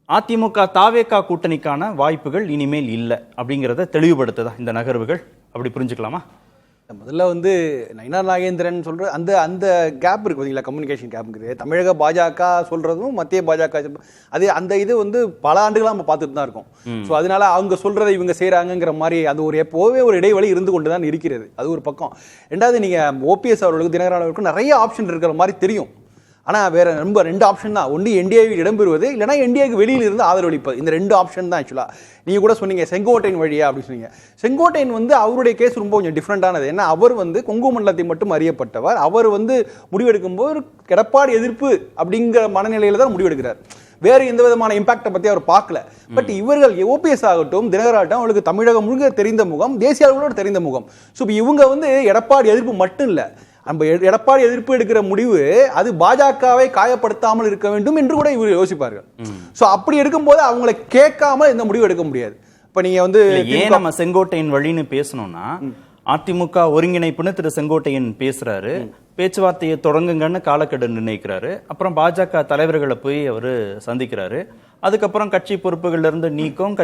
அதிமுக தாவேகா கூட்டணிக்கான வாய்ப்புகள் இனிமேல் இல்லை அப்படிங்கிறத தெளிவுபடுத்துதா இந்த நகர்வுகள்? அப்படி புரிஞ்சுக்கலாமா? முதல்ல வந்து நயனா நாகேந்திரன் சொல்ற அந்த அந்த கேப் இருக்கு பார்த்தீங்களா, கம்யூனிகேஷன் கேப் இருக்குது. தமிழக பாஜக சொல்றதும் மத்திய பாஜக அது அந்த இது வந்து பல ஆண்டுகளாக நம்ம பார்த்துட்டு தான் இருக்கோம். ஸோ அதனால அவங்க சொல்றதை இவங்க செய்யறாங்கிற மாதிரி அது ஒரு எப்போவே ஒரு இடைவெளி இருந்து கொண்டு தான் இருக்கிறது. அது ஒரு பக்கம். ரெண்டாவது நீங்க ஓபிஎஸ் அவர்களுக்கு தினகரன் அவர்களுக்கு நிறைய ஆப்ஷன் இருக்கிற மாதிரி தெரியும். ஆனால் வேற ரொம்ப 2 ஆப்ஷன் தான். ஒன்று என்டிஏவில் இடம்பெறுவது, இல்லைனா என்டிஏக்கு வெளியில் இருந்து ஆதரவளிப்பது. இந்த 2 ஆப்ஷன் தான். ஆக்சுவலாக நீங்கள் கூட சொன்னீங்க செங்கோட்டையன் வழியா அப்படின்னு சொன்னீங்க. செங்கோட்டையன் வந்து அவருடைய கேஸ் ரொம்ப கொஞ்சம் டிஃப்ரெண்டானது. ஏன்னா அவர் வந்து கொங்கு மண்டலத்தை மட்டும் அறியப்பட்டவர். அவர் வந்து முடிவெடுக்கும் போது எடப்பாடி எதிர்ப்பு அப்படிங்கிற மனநிலையில தான் முடிவெடுக்கிறார். வேறு எந்த விதமான இம்பாக்டை பற்றி அவர் பார்க்கல. பட் இவர்கள் ஓபிஎஸ் ஆகட்டும் தினகராகட்டும் அவங்களுக்கு தமிழகம் முழுக்க தெரிந்த முகம், தேசிய அளவோடு தெரிந்த முகம். ஸோ இப்போ இவங்க வந்து எடப்பாடி எதிர்ப்பு மட்டும் இல்லை, நம்ம எடப்பாடி எதிர்ப்பு எடுக்கிற முடிவு அது பாஜகவை காயப்படுத்தாமல் இருக்க வேண்டும் என்று கூட இவர் யோசிப்பார்கள். சோ அப்படி எடுக்கும்போது அவங்களை கேட்காம இந்த முடிவு எடுக்க முடியாது. இப்ப நீங்க வந்து ஏன் நம்ம செங்கோட்டையன் வழின்னு பேசணும்னா, அதிமுக ஒருங்கிணைப்புன்னு திரு செங்கோட்டையன் பேசுறாரு, பேச்சுவார்த்தையை தொடங்குங்கன்னு காலக்கெடு நிர்ணயிக்கிறாரு. அப்புறம் பாஜக தலைவர்களை போய் அவரு சந்திக்கிறாரு. அதுக்கப்புறம் கட்சி பொறுப்புகள்ல இருந்து நீக்கம்,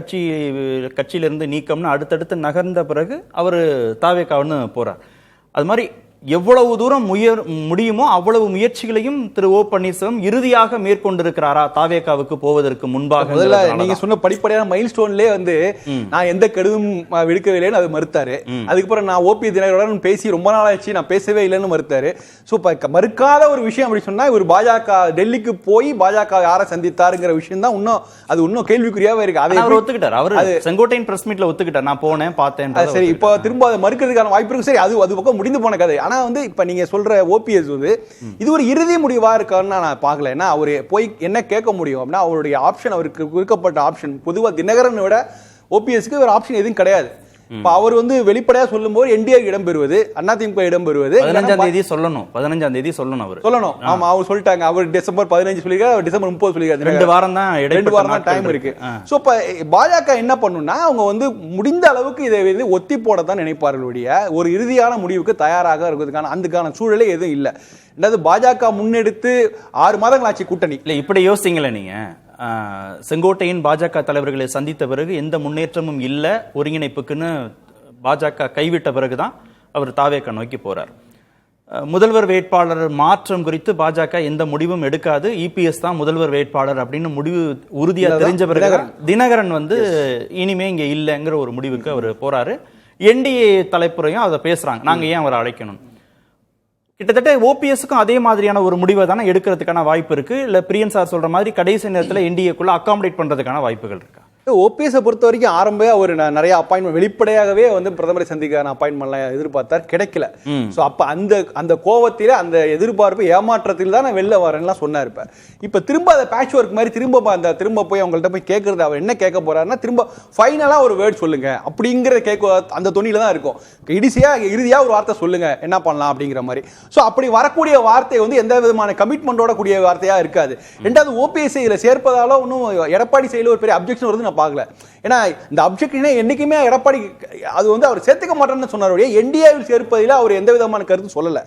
கட்சியிலிருந்து நீக்கம்னு அடுத்தடுத்து நகர்ந்த பிறகு அவரு தாவேகாவுன்னு போறார். அது மாதிரி எவ்வளவு தூரம் முடியுமோ அவ்வளவு முயற்சிகளையும் திரு ஓ பன்னீர்செல்வம் இறுதியாக மேற்கொண்டிருக்கிறாரா தாவேகாவுக்கு போவதற்கு முன்பாக? நீங்க சொன்ன படிப்படியான மைல் ஸ்டோன்லயே வந்து நான் எந்த கெடுவும் விடுக்கவில்லைன்னு அது மறுத்தாரு. அதுக்கப்புறம் நான் ஓபி தினகரனுடன் பேசி ரொம்ப நாள் ஆச்சு, நான் பேசவே இல்லைன்னு மறுத்தாரு. சோ மறுக்காத ஒரு விஷயம் அப்படி சொன்னா இவர் பாஜக டெல்லிக்கு போய் பாஜக யாரை சந்தித்தாருங்கிற விஷயம் தான் இன்னும் கேள்விக்குறியாவே இருக்கு. அதை அவர் ஒத்துக்கிட்டார். அவர் செங்கோட்டையன் பிரஸ் மீட்ல ஒத்துக்கிட்டார், நான் போனேன் பார்த்தேன். சரி, இப்போ திரும்ப அதை மறுக்கிறதுக்கான வாய்ப்பு இருக்கு. சரி, அது பக்கம் முடிந்து போன கதை. ஆனா வந்து இப்ப நீங்க சொல்ற ஓபிஎஸ் வந்து இது ஒரு இறுதி முடிவா இருக்கான்னு நான் பார்க்கல. ஏன்னா அவரு போய் என்ன கேட்க முடியும் அப்படின்னா அவருடைய ஆப்ஷன், அவருக்கு கொடுக்கப்பட்ட ஆப்ஷன் பொதுவா தினகரனை விட ஓபிஎஸ்க்கு ஒரு ஆப்ஷன் எதுவும் கிடையாது. இப்ப அவர் வந்து வெளிப்படையா சொல்லும் போது என்டிஏ இடம்பெறுவது, அதிமுக இடம்பெறுவது 15ஆம் தேதி சொல்லணும். 15ஆம் தேதி சொல்லணும். அவர் சொல்லணும். ஆமா, அவர் சொல்லிட்டாங்க. அவர் டிசம்பர் 15 சொல்லிருக்காரு, அவர் டிசம்பர் 30 சொல்லிருக்காரு. 2 வாரம் தான் டைம் இருக்கு. சோ இப்ப பாஜக என்ன பண்ணும்னா அவங்க வந்து முடிந்த அளவுக்கு இதை வந்து ஒத்தி போடத்தான் நினைப்பார்களுடைய ஒரு இறுதியான முடிவுக்கு தயாராக இருக்கிறதுக்கான அதுக்கான சூழலே எதுவும் இல்லை. ரெண்டாவது பாஜக முன்னெடுத்து 6 மாதங்கள் ஆட்சி கூட்டணி இல்ல. இப்படி யோசிங்களே நீங்க, செங்கோட்டையின் பாஜக தலைவர்களை சந்தித்த பிறகு எந்த முன்னேற்றமும் இல்லை, ஒருங்கிணைப்புக்குன்னு பாஜக கைவிட்ட பிறகுதான் அவர் தாவேக நோக்கி போறார். முதல்வர் வேட்பாளர் மாற்றம் குறித்து பாஜக எந்த முடிவும் எடுக்காது, இபிஎஸ் தான் முதல்வர் வேட்பாளர் அப்படின்னு முடிவு உறுதியா தெரிஞ்ச பிறகு தினகரன் வந்து இனிமே இங்க இல்லைங்கிற ஒரு முடிவுக்கு அவர் போறாரு. என்டிஏ தலைப்புறையும் அதை பேசுறாங்க, நாங்க ஏன் அவரை அழைக்கணும். கிட்டத்தட்ட ஓபிஎஸ்க்கும் அதே மாதிரியான ஒரு முடிவை தானே எடுக்கிறதுக்கான வாய்ப்பு இருக்கு. இல்ல பிரியன் சார் சொல்ற மாதிரி கடைசி நேரத்தில் என்டிஏக்குள்ள அகாமடேட் பண்றதுக்கான வாய்ப்புகள் இருக்கா? ஓபிஎஸை பொறுத்த வரைக்கும் ஆரம்பமே அவர் நிறைய அப்பாயின்மெண்ட் வெளிப்படையாகவே வந்து பிரதமரை சந்திக்கான அப்பாயின்மெண்ட்லாம் எதிர்பார்த்தார், கிடைக்கல. ஸோ அப்போ அந்த கோவத்தில் அந்த எதிர்பார்ப்பு ஏமாற்றத்தில் தான் நான் வெளில வரேன்லாம் சொன்னார். இப்போ திரும்ப அதை பேட்ச் ஒர்க் மாதிரி திரும்ப போய் அவங்கள்ட்ட போய் கேட்கறது, அவர் என்ன கேட்க போறாருன்னா திரும்ப ஃபைனலாக ஒரு வேர்ட் சொல்லுங்க அப்படிங்கிற அந்த தொனியில தான் இருக்கும். இறுதியாக ஒரு வார்த்தை சொல்லுங்க என்ன பண்ணலாம் அப்படிங்கிற மாதிரி. ஸோ அப்படி வரக்கூடிய வார்த்தை வந்து எந்த விதமான கமிட்மெண்டோட கூடிய வார்த்தையா இருக்காது. ரெண்டாவது ஓபிஎஸ் இதில் சேர்ப்பதால ஒன்றும் எடப்பாடி சைடில் ஒரு பெரிய அப்ஜெக்ஷன் வருது பார்க்கல. ஏன்னா இந்த அப்ஜெக்ஷனே என்னைக்குமே எடப்பாடி அது வந்து அவர் சேர்த்துக்க மாட்டேன்னு சொன்னார். என்டிஏவில் சேர்ப்பதில் அவர் எந்த விதமான கருத்து சொல்லல.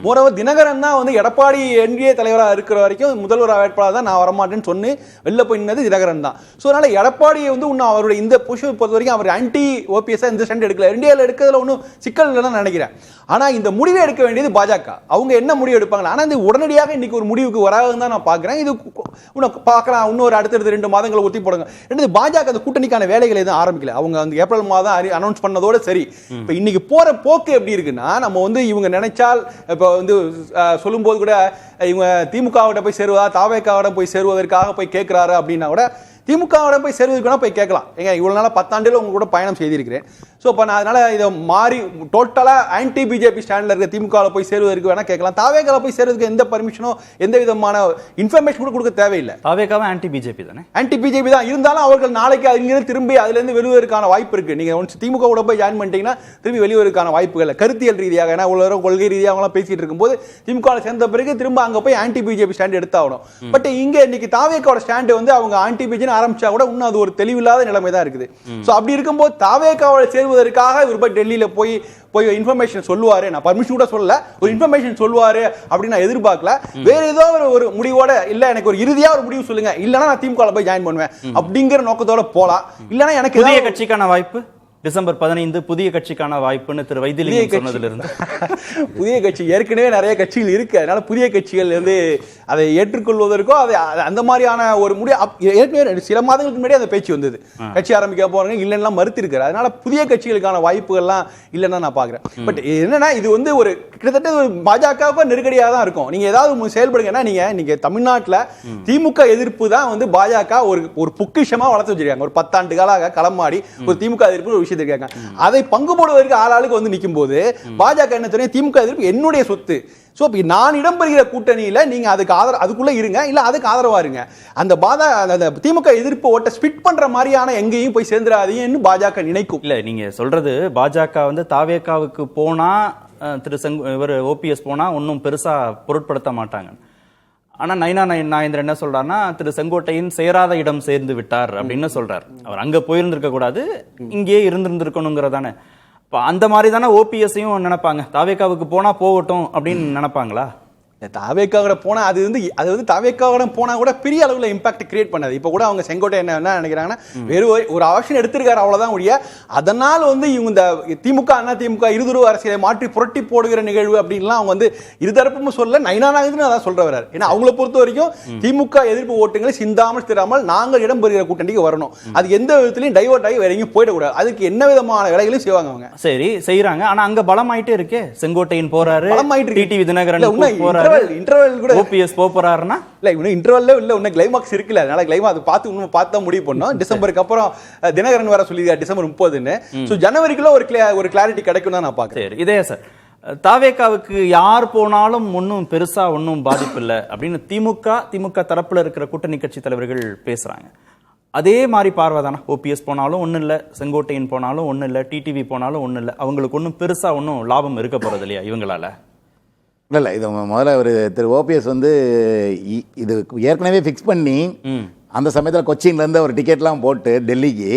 மோரோவர் தினகரன் தான் வந்து எடப்பாடி என்டிஏ தலைவராக இருக்கிற வரைக்கும் முதல்வர் வேட்பாளர் தான் நான் வரமாட்டேன்னு சொல்லி வெளில போய் நின்னது தினகரன் தான். ஸோ அதனால எடப்பாடியை வந்து இன்னும் அவருடைய இந்த பொசிஷன் பொறுத்த வரைக்கும் அவர் ஆன்டி ஓபிஎஸ் இந்த ஸ்டாண்ட் எடுக்கல. என்டிஏல எடுக்கிறதுல ஒன்றும் சிக்கல் இல்லைன்னு நினைக்கிறேன். ஆனா இந்த முடிவை எடுக்க வேண்டியது பாஜக. அவங்க என்ன முடிவு எடுப்பாங்க? ஆனா இந்த உடனடியாக இன்னைக்கு ஒரு முடிவுக்கு வராதுன்னு தான் நான் பார்க்கிறேன். இது பார்க்கலாம், இன்னொரு அடுத்தடுத்த 2 மாதங்களை ஒத்தி போடுங்க. ரெண்டு பாஜக அந்த கூட்டணிக்கான வேலைகளை எதுவும் ஆரம்பிக்கல. அவங்க அந்த ஏப்ரல் மாதம் அனௌன்ஸ் பண்ணதோட சரி. இப்போ இன்னைக்கு போற போக்கு எப்படி இருக்குன்னா, நம்ம வந்து இவங்க நினைச்சால் இப்போ வந்து சொல்லும்போது கூட இவங்க திமுகவிட போய் சேருவதா தாவேகாவிட போய் சேருவதற்காக போய் கேட்கிறாரு அப்படின்னா கூட திமுகவோட போய் சேர்வதுக்கு போய் கேட்கலாம். ஏங்க இவ்வளவு நாளா 10 ஆண்டுல உங்க கூட பயணம் செய்திருக்கிறேன். ஸோ இப்போ நான் அதனால இதை மாறி டோட்டலா ஆன்டி பிஜேபி ஸ்டாண்ட்ல இருக்க திமுகவில் போய் சேருவதற்கு வேணா கேட்கலாம். தாவேகால போய் சேருவதற்கு எந்த பர்மிஷனோ எந்த விதமான இன்ஃபர்மேஷன் கூட கொடுக்க தேவையில்லை. தாவேகாவும் ஆன்டி பிஜேபி தானே, ஆன்டி பிஜேபி தான். இருந்தாலும் அவர்கள் நாளைக்கு அங்கிருந்து திரும்பி அதுல இருந்து வெளிவதற்கான வாய்ப்பு இருக்கு. நீங்க திமுக கூட போய் ஜாயின் பண்ணிட்டீங்கன்னா திரும்பி வெளிவதற்கான வாய்ப்புகள் கருத்தியல் ரீதியாக, ஏன்னா உள்ள கொள்கை ரீதியாக அவங்களாம் பேசிட்டு இருக்கும்போது திமுக சேர்ந்த பிறகு திரும்ப அங்க போய் ஆன்டி பிஜேபி ஸ்டாண்ட் எடுத்தாகணும். பட் இங்க இன்னைக்கு தாவேகாவோட ஸ்டாண்ட் வந்து அவங்க ஆன்டி பிஜேபி ஆரம்பிச்சா கூட இன்னும் அது ஒரு தெளிவில்லாத நிலைமை தான் இருக்குது. சோ அப்படி இருக்கும்போது தாவேகாவோட சேருவதற்காக இவர் போய் டெல்லியில போய் இன்ஃபர்மேஷன் சொல்லுவாரு, நான் பர்மிஷன் கூட சொல்லல, ஒரு இன்ஃபர்மேஷன் சொல்லுவாரு அப்படின்னு நான் எதிர்பார்க்கல. வேற ஏதோ ஒரு முடிவோட இல்ல எனக்கு ஒரு இறுதியா ஒரு முடிவு சொல்லுங்க, இல்லனா நான் திமுக போய் ஜாயின் பண்ணுவேன் அப்படிங்கிற நோக்கத்தோட போலாம். இல்லனா எனக்கு புதிய கட்சிக்கான வாய்ப்பு டிசம்பர் 15 புதிய கட்சிக்கான வாய்ப்புன்னு திரு வைத்திலிங்கம் சொன்னதுல இருந்து புதிய கட்சி ஏற்கனவே நிறைய கட்சிகள் இருக்கு. அதனால புதிய கட்சிகள் வந்து அதை ஏற்றுக்கொள்வதற்கோ அதை அந்த மாதிரியான ஒரு ஏற்கனவே சில மாதங்களுக்கு முன்னாடி அந்த பேச்சு வந்தது, கட்சி ஆரம்பிக்க போறாங்க இல்லைன்னா மறுத்து இருக்காரு. அதனால புதிய கட்சிகளுக்கான வாய்ப்புகள்லாம் இல்லைன்னா நான் பாக்குறேன். பட் என்னன்னா இது வந்து ஒரு கிட்டத்தட்ட ஒரு பாஜகவுக்கு நெருக்கடியா தான் இருக்கும். நீங்க ஏதாவது செயல்படுங்கன்னா நீங்க தமிழ்நாட்டில் திமுக எதிர்ப்பு தான் வந்து பாஜக ஒரு பொக்கிஷமா வளர்த்து வச்சிருக்காங்க. ஒரு 10 ஆண்டு காலாக களமாடி ஒரு திமுக எதிர்ப்பு ஒரு அதை பங்கு போடுவதற்கு ஆளாளுக்கு வந்து நிற்கும் போது பாஜக என்ன தெரியும், திமுக எதிர்ப்பு என்னுடைய சொத்து. சோ நான் இடம்பெறுகிற கூட்டணியில நீங்க அதுக்குள்ள இருங்க, இல்ல அதுக்கு ஆதரவா இருங்க. அந்த திமுக எதிர்ப்பு ஓட்ட ஸ்பிட் பண்ற மாதிரியான எங்கேயும் போய் சேர்ந்துடாதீங்கன்னு பாஜக நினைக்கும். இல்ல நீங்க சொல்றது பாஜக வந்து தாவேகாவுக்கு போனா இவர் ஓபிஎஸ் போனா ஒன்னும் பெருசா பொருட்படுத்த மாட்டாங்க. ஆனா நைனா நாகேந்திரன் என்ன சொல்றாருன்னா, திரு செங்கோட்டையின் சேராத இடம் சேர்ந்து விட்டார் அப்படின்னு சொல்றாரு. அவர் அங்க போயிருந்திருக்க கூடாது, இங்கே இருந்திருக்கணுங்கிறதானே. அந்த மாதிரி தானே ஓபிஎஸ்ஸையும் நினைப்பாங்க, தாவேகாவுக்கு போனா போகட்டும் அப்படின்னு நினைப்பாங்களா? தாவேக்காவோட போனா அது வந்து தாவேக்காவோட போனா கூட பெரிய அளவுல இம்பாக்ட் கிரியேட் பண்ணாது. இப்ப கூட அவங்க செங்கோட்டை என்ன நினைக்கிறாங்கன்னா, வெறும் ஒரு ஆப்ஷன் எடுத்திருக்காரு அவ்வளவுதான் முடிய, அதனால் வந்து இவங்க இந்த திமுக அண்ணா திமுக இருதுருவ அரசியலை மாற்றி புரட்டி போடுகிற நிகழ்வு அப்படின்லாம் அவங்க வந்து இருதரப்பும் சொல்ல நைனா நாகேந்திரன் அதான் சொல்ற வர்றாரு. ஏன்னா அவங்களை பொறுத்த வரைக்கும் திமுக எதிர்ப்பு ஓட்டுங்களை சிந்தாமல் திராமல் நாங்கள் இடம்பெறுகிற கூட்டணிக்கு வரணும், அது எந்த விதத்திலையும் டைவர்ட் ஆகி வேற எங்கேயும் போயிடக்கூடாது, அதுக்கு என்ன விதமான வேலைகளையும் செய்வாங்க அவங்க. சரி செய்யறாங்க, ஆனா அங்க பலமாயிட்டே இருக்கே. செங்கோட்டையின் போறாரு, டிடிவி தினகரன் போறாரு, இன்டர்வல் கூட ஓபிஎஸ் போறாருன்னா இல்ல இன்னும் இன்டர்வல்ல இல்ல இன்னும் கிளைமாக்ஸ் இருக்குல்ல. அதனால கிளைமாக்ஸ் அது பார்த்து முடிவு பண்ணோம். டிசம்பருக்கு அப்புறம் தினகரன் வர சொல்லியிருக்காரு டிசம்பர் 30ன்னு. சோ ஜனவரிக்குள்ள ஒரு கிளாரிட்டி கிடைக்கும் தான் நான் பாக்குறேன். இதே சார் தாவேகாவுக்கு யார் போனாலும் ஒன்னும் பெருசா ஒன்னும் பாதிப்பு இல்லை அப்படின்னு திமுக தரப்புல இருக்கிற கூட்டணி கட்சி தலைவர்கள் பேசுறாங்க. அதே மாதிரி பார்வைதானா? ஓபிஎஸ் போனாலும் ஒன்றும் இல்லை, செங்கோட்டையன் போனாலும் ஒன்றும் இல்லை, டிடிவி போனாலும் ஒன்றும் இல்லை, அவங்களுக்கு ஒன்றும் பெருசா ஒன்றும் லாபம் இருக்க போறது இல்லையா இவங்களால? இல்லை இது முதல்ல ஒரு திரு ஓபிஎஸ் வந்து இது ஏற்கனவே ஃபிக்ஸ் பண்ணி அந்த சமயத்தில் கொச்சின்லேருந்து ஒரு டிக்கெட்லாம் போட்டு டெல்லிக்கு,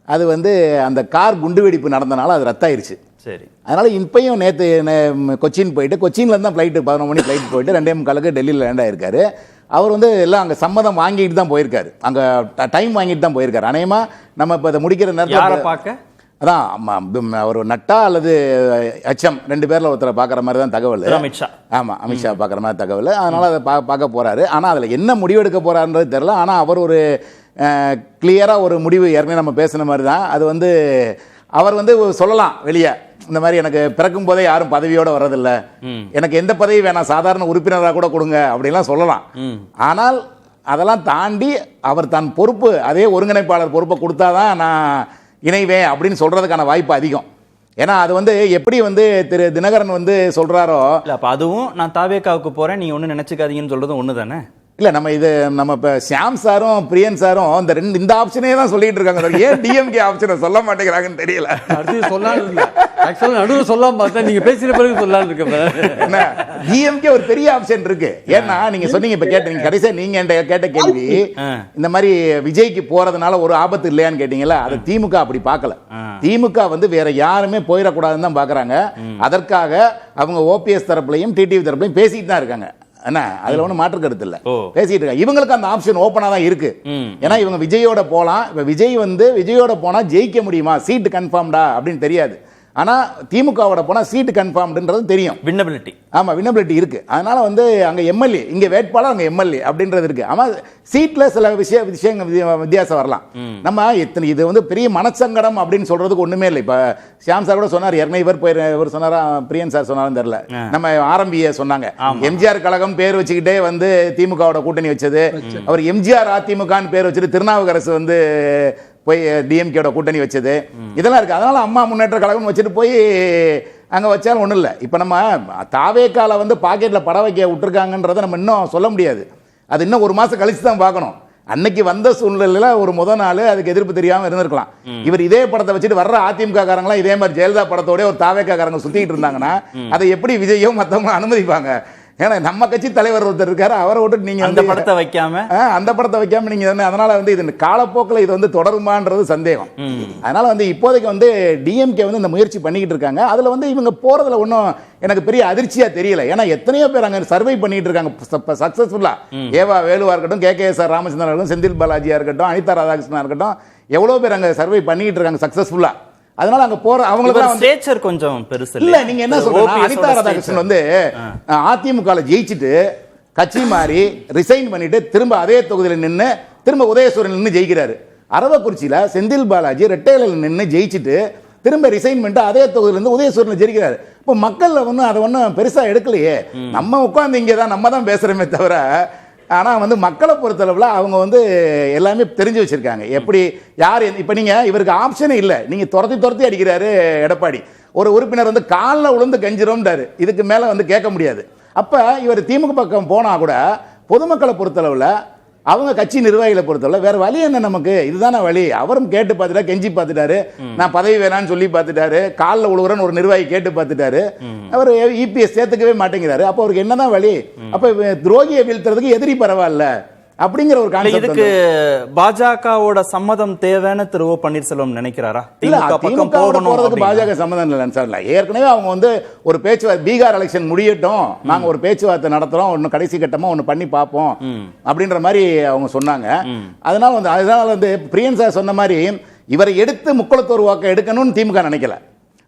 அது வந்து அந்த கார் குண்டுவெடிப்பு நடந்தனால அது ரத்தாயிருச்சு. சரி, அதனால் இப்பயும் நேற்று கொச்சின் போயிட்டு கொச்சின்லேருந்து தான் ஃப்ளைட்டு 11 மணி ஃப்ளைட் போயிட்டு 2:45 டெல்லியில் லேண்ட் ஆகிருக்காரு. அவர் வந்து எல்லாம் அங்கே சம்மதம் வாங்கிட்டு தான் போயிருக்காரு, அங்கே டைம் வாங்கிட்டு தான் போயிருக்காரு. அநேகமாக நம்ம இப்போ இதை முடிக்கிற நேரத்தில் பார்க்க அதான் ஒரு நட்டா அல்லது அச்சம் 2 பேர்ல ஒருத்தரை பார்க்குற மாதிரி தான் தகவல். அமித்ஷா. ஆமா, அமித்ஷா பார்க்குற மாதிரி தகவல். அதனால அதை பார்க்க போறாரு. ஆனால் அதில் என்ன முடிவெடுக்க போறாருன்றது தெரியல. ஆனால் அவர் ஒரு கிளியராக ஒரு முடிவு ஏற்கனவே நம்ம பேசின மாதிரி தான். அது வந்து அவர் வந்து சொல்லலாம் வெளியே, இந்த மாதிரி எனக்கு பிறக்கும் போதே யாரும் பதவியோட வர்றதில்லை, எனக்கு எந்த பதவி வேணாம், சாதாரண உறுப்பினராக கூட கொடுங்க அப்படிலாம் சொல்லலாம். ஆனால் அதெல்லாம் தாண்டி அவர் தான் பொறுப்பு, அதே ஒருங்கிணைப்பாளர் பொறுப்பை கொடுத்தாதான் நான் இணைவேன் அப்படின்னு சொல்றதுக்கான வாய்ப்பு அதிகம். ஏன்னா அது வந்து எப்படி வந்து திரு தினகரன் வந்து சொல்றாரோ, அப்ப அதுவும் நான் தாவேக்காவுக்கு போறேன், நீங்க ஒண்ணு நினைச்சுக்காதீங்கன்னு சொல்றதும் ஒண்ணு தானே. இல்ல நம்ம இப்ப ஷியாம் சாரும் பிரியன் சாரும் இந்த ஆப்ஷனே தான் சொல்லிட்டு இருக்காங்க. ஏன் டிஎம்கே ஆப்ஷனை சொல்ல மாட்டேங்கிறாங்கன்னு தெரியல. நடுவில் சொல்லாம பார்த்தா நீங்க பேசின பிறகு சொல்லலாம் இருக்க. டிஎம்கே ஒரு பெரிய ஆப்ஷன் இருக்கு. ஏன்னா நீங்க சொன்னீங்க, இப்ப கேட்டீங்க கடைசியா நீங்க கேட்ட கேள்வி, இந்த மாதிரி விஜய்க்கு போறதுனால ஒரு ஆபத்து இல்லையான்னு கேட்டீங்கல்ல, அது திமுக அப்படி பார்க்கல. திமுக வந்து வேற யாருமே போயிடக்கூடாதுன்னு தான் பாக்குறாங்க. அதற்காக அவங்க ஓபிஎஸ் தரப்புலையும் டிடிவி தரப்புலையும் பேசிட்டு தான் இருக்காங்க. என்ன அதுல ஒன்றும் மாற்று கருத்து இல்லை, பேசிட்டு இருக்காங்க. இவங்களுக்கு அந்த ஆப்ஷன் ஓப்பனா தான் இருக்கு. ஏன்னா இவங்க விஜயோட போலாம். இப்ப விஜயோட போனா ஜெயிக்க முடியுமா, சீட்டு கன்ஃபார்ம்டா அப்படின்னு தெரியாது. ஆனா திமுகவோட போனா சீட்டு கன்ஃபார்ம்ன்றது தெரியும். வின்னபிலிட்டி, ஆமா வின்னபிலிட்டி இருக்கு. அதனால வந்து அங்க எம்எல்ஏ, இங்க வேட்பாளர், அங்க எம்எல்ஏ அப்படின்றது இருக்கு. ஆமா சீட்ல சில விஷயங்கள் வித்தியாசம் வரலாம். நம்ம இது வந்து பெரிய மனசங்கடம் அப்படின்னு சொல்றதுக்கு ஒண்ணுமே இல்லை. இப்ப ஷியாம் சார் கூட சொன்னார், ஏற்கனவே இவர் சொன்னாரா, பிரியன் சார் சொன்னாலும் தெரியல, நம்ம ஆரம்பிய சொன்னாங்க எம்ஜிஆர் கழகம் பேர் வச்சுக்கிட்டே வந்து திமுகவோட கூட்டணி வச்சது. அவர் எம்ஜிஆர் அதிமுகன்னு பேர் வச்சுட்டு திருநாவுக்கரசு வந்து போய் டிஎம்கேட கூட்டணி வச்சது, இதெல்லாம் இருக்கு. அதனால அம்மா முன்னேற்ற கழகம் வச்சுட்டு போய் அங்க வச்சாலும் ஒண்ணும் இல்லை. இப்ப நம்ம தாவேக்கால வந்து பாக்கெட்ல படம் வைக்க விட்டுருக்காங்கன்றதை நம்ம இன்னும் சொல்ல முடியாது. அது இன்னும் 1 மாசம் கழிச்சு தான் பார்க்கணும். அன்னைக்கு வந்த சூழ்நிலையில ஒரு முதல் நாள் அதுக்கு எதிர்ப்பு தெரியாம இருந்திருக்கலாம். இவர் இதே படத்தை வச்சுட்டு வர்ற அதிமுக காரங்களாம் இதே மாதிரி ஜெயலலிதா படத்தோட ஒரு தாவேக்கா காரங்க சுத்திட்டு இருந்தாங்கன்னா அதை எப்படி விஜயும் மத்தவங்க அனுமதிப்பாங்க? ஏன்னா நம்ம கட்சி தலைவர் ஒருத்தர் இருக்காரு, அவரை விட்டு நீங்க அந்த படத்தை வைக்காம நீங்க அதனால வந்து இது காலப்போக்கில் இது வந்து தொடருமான்றது சந்தேகம். அதனால வந்து இப்போதைக்கு வந்து டிஎம்கே வந்து இந்த முயற்சி பண்ணிக்கிட்டு இருக்காங்க. அதுல வந்து இவங்க போறதுல ஒன்றும் எனக்கு பெரிய அதிர்ச்சியா தெரியல. ஏன்னா எத்தனையோ பேர் அங்க சர்வை பண்ணிட்டு இருக்காங்க சக்சஸ்ஃபுல்லா. ஏவா வேலுவா இருக்கட்டும், KKSR ராமச்சந்திரன் இருக்கட்டும், செந்தில் பாலாஜியா இருக்கட்டும், அனிதா ராதாகிருஷ்ணனா இருக்கட்டும், எவ்வளவு பேர் அங்க சர்வை பண்ணிட்டு இருக்காங்க சக்சஸ்ஃபுல்லா. அதனால அங்க போற அவங்களுக்கு கொஞ்சம் பெருசு இல்ல. நீங்க என்ன சொல்றீங்க, அனிதா ராதாகிருஷ்ணன் வந்து அதிமுகல ஜெயிச்சுட்டு கட்சி மாறி ரிசைன் பண்ணிட்டு திரும்ப அதே தொகுதியில நின்று திரும்ப உதயசூரன் நின்று ஜெயிக்கிறாரு. அரவக்குறிச்சியில செந்தில் பாலாஜி ரெட்டையில நின்று ஜெயிச்சுட்டு திரும்ப ரிசைன் பண்ணிட்டு அதே தொகுதியில இருந்து உதயசூரன் ஜெயிக்கிறாரு. இப்போ மக்கள் ஒன்றும் அதை ஒன்றும் பெருசா எடுக்கலையே. நம்ம உட்கார்ந்து இங்கே தான் நம்ம தான் பேசுறோமே தவிர, ஆனால் வந்து மக்களை பொறுத்தளவில் அவங்க வந்து எல்லாமே தெரிஞ்சு வச்சிருக்காங்க. எப்படி யார் இப்போ நீங்கள் இவருக்கு ஆப்ஷனே இல்லை, நீங்கள் துரத்தி அடிக்கிறாரு எடப்பாடி. ஒரு உறுப்பினர் வந்து காலில் விழுந்து கெஞ்சிரோம்டாரு, இதுக்கு மேலே வந்து கேட்க முடியாது. அப்போ இவர் திமுக பக்கம் போனால் கூட பொதுமக்களை பொறுத்தளவில், அவங்க கட்சி நிர்வாகிகளை பொறுத்தவரை வேற வழி என்ன நமக்கு, இதுதானே வழி. அவரும் கேட்டு பார்த்துட்டாரு, கெஞ்சி பார்த்துட்டாரு, நான் பதவி வேணான்னு சொல்லி பார்த்துட்டாரு, காலில் உழுவுறன்னு ஒரு நிர்வாகி கேட்டு பார்த்துட்டாரு, அவர் இபிஎஸ் சேர்த்துக்கவே மாட்டேங்கிறாரு. அப்போ அவருக்கு என்னதான் வழி? அப்ப துரோகியை வீழ்த்துறதுக்கு எதிரி பரவாயில்ல அப்படிங்கிற ஒரு கான்செப்ட். இதுக்கு பாஜகவோட சம்மதம் தேவைன்னு திரு ஓ பன்னீர்செல்வம் நினைக்கிறாரா? போறதுக்கு பாஜக சம்மதம் இல்லை சார். ஏற்கனவே அவங்க வந்து ஒரு பேச்சுவார்த்தை, பீகார் எலெக்ஷன் முடியட்டும், நாங்க ஒரு பேச்சுவார்த்தை நடத்துறோம், ஒன்னு கடைசி கட்டமா ஒன்னு பண்ணி பார்ப்போம் அப்படின்ற மாதிரி அவங்க சொன்னாங்க. அதனால வந்து பிரியன் சார் சொன்ன மாதிரி இவரை எடுத்து முக்குளத்தோர் வாக்கு எடுக்கணும்னு திமுக நினைக்கல.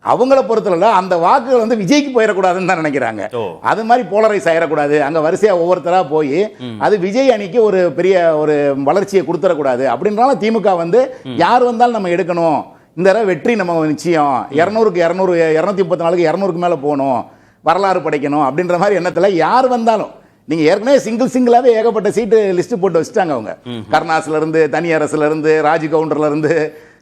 அவங்கள பொறுத்தல அந்த வாக்குகள் வந்து விஜய்க்கு போயிடக்கூடாதுன்னு தான் நினைக்கிறாங்க. அது மாதிரி போலரைஸ் ஆயிடக்கூடாது, அங்க வரிசையா ஒவ்வொருத்தரா போய் அது விஜய் அணிக்கு ஒரு பெரிய ஒரு வளர்ச்சியை கொடுத்துடக்கூடாது அப்படின்றாலும் திமுக வந்து யார் வந்தாலும் நம்ம எடுக்கணும், இந்த தடவை வெற்றி நம்ம நிச்சயம், 200க்கு 200, 234க்கு 200க்கு மேல போகணும், வரலாறு படைக்கணும் அப்படின்ற மாதிரி எண்ணத்துல யார் வந்தாலும். நீங்க ஏற்கனவே சிங்கிளாவே ஏகப்பட்ட சீட்டு லிஸ்ட் போட்டு வச்சுட்டாங்க அவங்க. கருணாஸ்ல இருந்து, தனியரசுல இருந்து, ராஜ் கவுண்டர்ல இருந்து,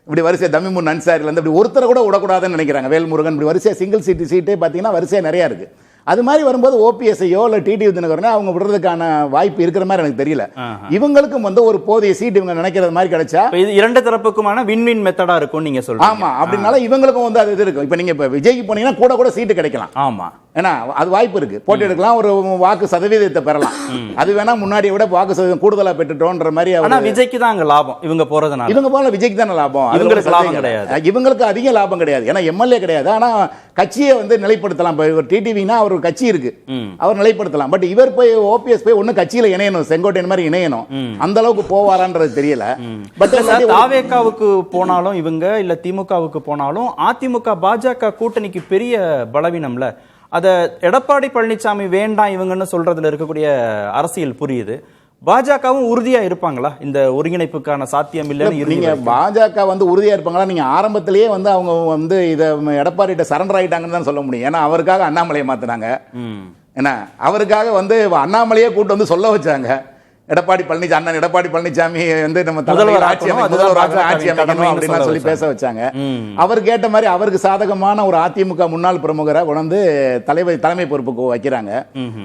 இப்படி வரிசை தமிமுன் அன்சாரில இருந்து இப்படி ஒருத்தரை கூட விடக்கூடாதுன்னு நினைக்கிறாங்க. வேல்முருகன் இப்படி வரிசையா சிங்கிள் சீட்டே பார்த்தீங்கன்னா வரிசையா நிறைய இருக்கு. அது மாதிரி வரும்போது ஓபிஎஸ்ஐயோ இல்லை டிடிவி தினகரனோ அவங்க விடுறதுக்கான வாய்ப்பு இருக்கிற மாதிரி எனக்கு தெரியல. இவங்களுக்கும் வந்து ஒரு போதிய சீட் இவங்க நினைக்கிறது மாதிரி கிடைச்சா இது இரண்டு தரப்புக்குமான வின் மெத்தடா இருக்கும் நீங்க சொல்றீங்க. ஆமா, அப்படினால இவங்களுக்கும் வந்து அது இது இருக்கும். இப்போ நீங்க இப்போ விஜய்க்கு போனீங்கன்னா கூட சீட்டு கிடைக்கலாம். ஆமா. ஏன்னா அது வாய்ப்பு இருக்கு, போட்டி எடுக்கலாம், ஒரு வாக்கு சதவீதத்தை பெறலாம். அது வேணா முன்னாடியை விட வாக்கு சதவீதம் கூடுதலா பெற்றுட்டோன்ற மாதிரி. ஆனா விஜய்க்கு தான் அங்க லாபம், இவங்க போறதுனால. இவங்க போல விஜய்க்கு தானே லாபம், இவங்களுக்கு லாபம் கிடையாது. இவங்களுக்கு அதிக லாபம் கிடையாது, ஏன்னா எம்எல்ஏ கிடையாது. ஆனா கட்சியை வந்து நிலைப்படுத்தலாம். இப்போ டிடிவினா அவர் கட்சி இருக்கு, அவர் நிலைப்படுத்தலாம். பட் இவர் போய் ஓபிஎஸ் போய் ஒன்னும் கட்சியில இணையணும், செங்கோட்டையன் மாதிரி இணையணும், அந்த அளவுக்கு போவாரான்றது தெரியல. பட் தாவேகாவுக்கு போனாலும் இவங்க இல்ல திமுகவுக்கு போனாலும் அதிமுக பாஜக கூட்டணிக்கு பெரிய பலவீனம்ல. அத எடப்பாடி பழனிசாமி வேண்டாம் இவங்கன்னு சொல்றதுல இருக்கக்கூடிய அரசியல் புரியுது. பாஜகவும் உறுதியா இருப்பாங்களா இந்த ஒருங்கிணைப்புக்கான சாத்தியம் இல்லைன்னு? நீங்க பாஜக வந்து உறுதியா இருப்பாங்களா? நீங்க ஆரம்பத்திலேயே வந்து அவங்க வந்து இதை எடப்பாடிட்ட சரண்டர் ஆயிட்டாங்கன்னு தான் சொல்ல முடியும். ஏன்னா அவருக்காக அண்ணாமலையை மாத்தினாங்க, ஏன்னா அவருக்காக வந்து அண்ணாமலையே கூட்டு வந்து சொல்ல வச்சாங்க, எடப்பாடி பழனிசாமி வந்து நம்ம முதல்வர் ஆட்சி அமைக்கணும் அப்படின்னு சொல்லி பேச வச்சாங்க. அவர் கேட்ட மாதிரி அவருக்கு சாதகமான ஒரு அதிமுக முன்னாள் பிரமுகரை கொண்டு தலைமை பொறுப்புக்கு வைக்கிறாங்க.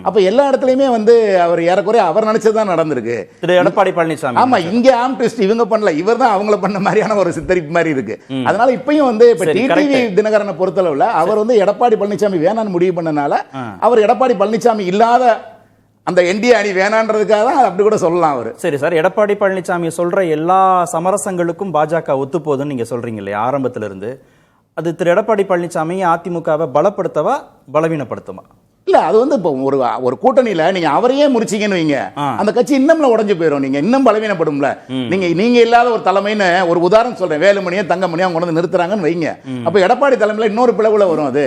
அப்ப எல்லா இடத்துலயுமே வந்து அவர் ஏறக்குறைய அவர் நினைச்சதுதான் நடந்திருக்கு. எடப்பாடி பழனிசாமி ஆமா, இங்க ஆம் ட்விஸ்ட் இவங்க பண்ணல, இவர் தான் அவங்கள பண்ண மாதிரியான ஒரு சித்தரிப்பு மாதிரி இருக்கு. அதனால இப்பயும் வந்து இப்ப டிடிவி தினகரனை பொறுத்தளவுல அவர் வந்து எடப்பாடி பழனிசாமி வேணான்னு முடிவு பண்ணனால அவர் எடப்பாடி பழனிசாமி இல்லாத அந்த என்டிஏ அணி வேணான்றதுக்காக தான் அப்படி கூட சொல்லலாம் அவர். சரி சார், எடப்பாடி பழனிசாமி சொல்ற எல்லா சமரசங்களுக்கும் பாஜக ஒத்து போகுதுன்னு நீங்க சொல்றீங்க இல்லையா ஆரம்பத்துல இருந்து. அது திரு எடப்பாடி பழனிசாமி அதிமுகவை பலப்படுத்தவா பலவீனப்படுத்துமா? இல்ல, அது வந்து இப்போ ஒரு கூட்டணியில நீங்க அவரையே முடிச்சீங்கன்னு வைங்க, அந்த கட்சி இன்னும் உடஞ்சு போயிடும், நீங்க இன்னும் பலவீனப்படும்ல. நீங்க இல்லாத ஒரு தலைமைன்னு ஒரு உதாரணம் சொல்றேன், வேலுமணியை தங்கமணியை அவங்க கொண்டு நிறுத்துறாங்கன்னு வைங்க, அப்ப எடப்பாடி தலைமையில இன்னொரு பிளவுல வரும். அது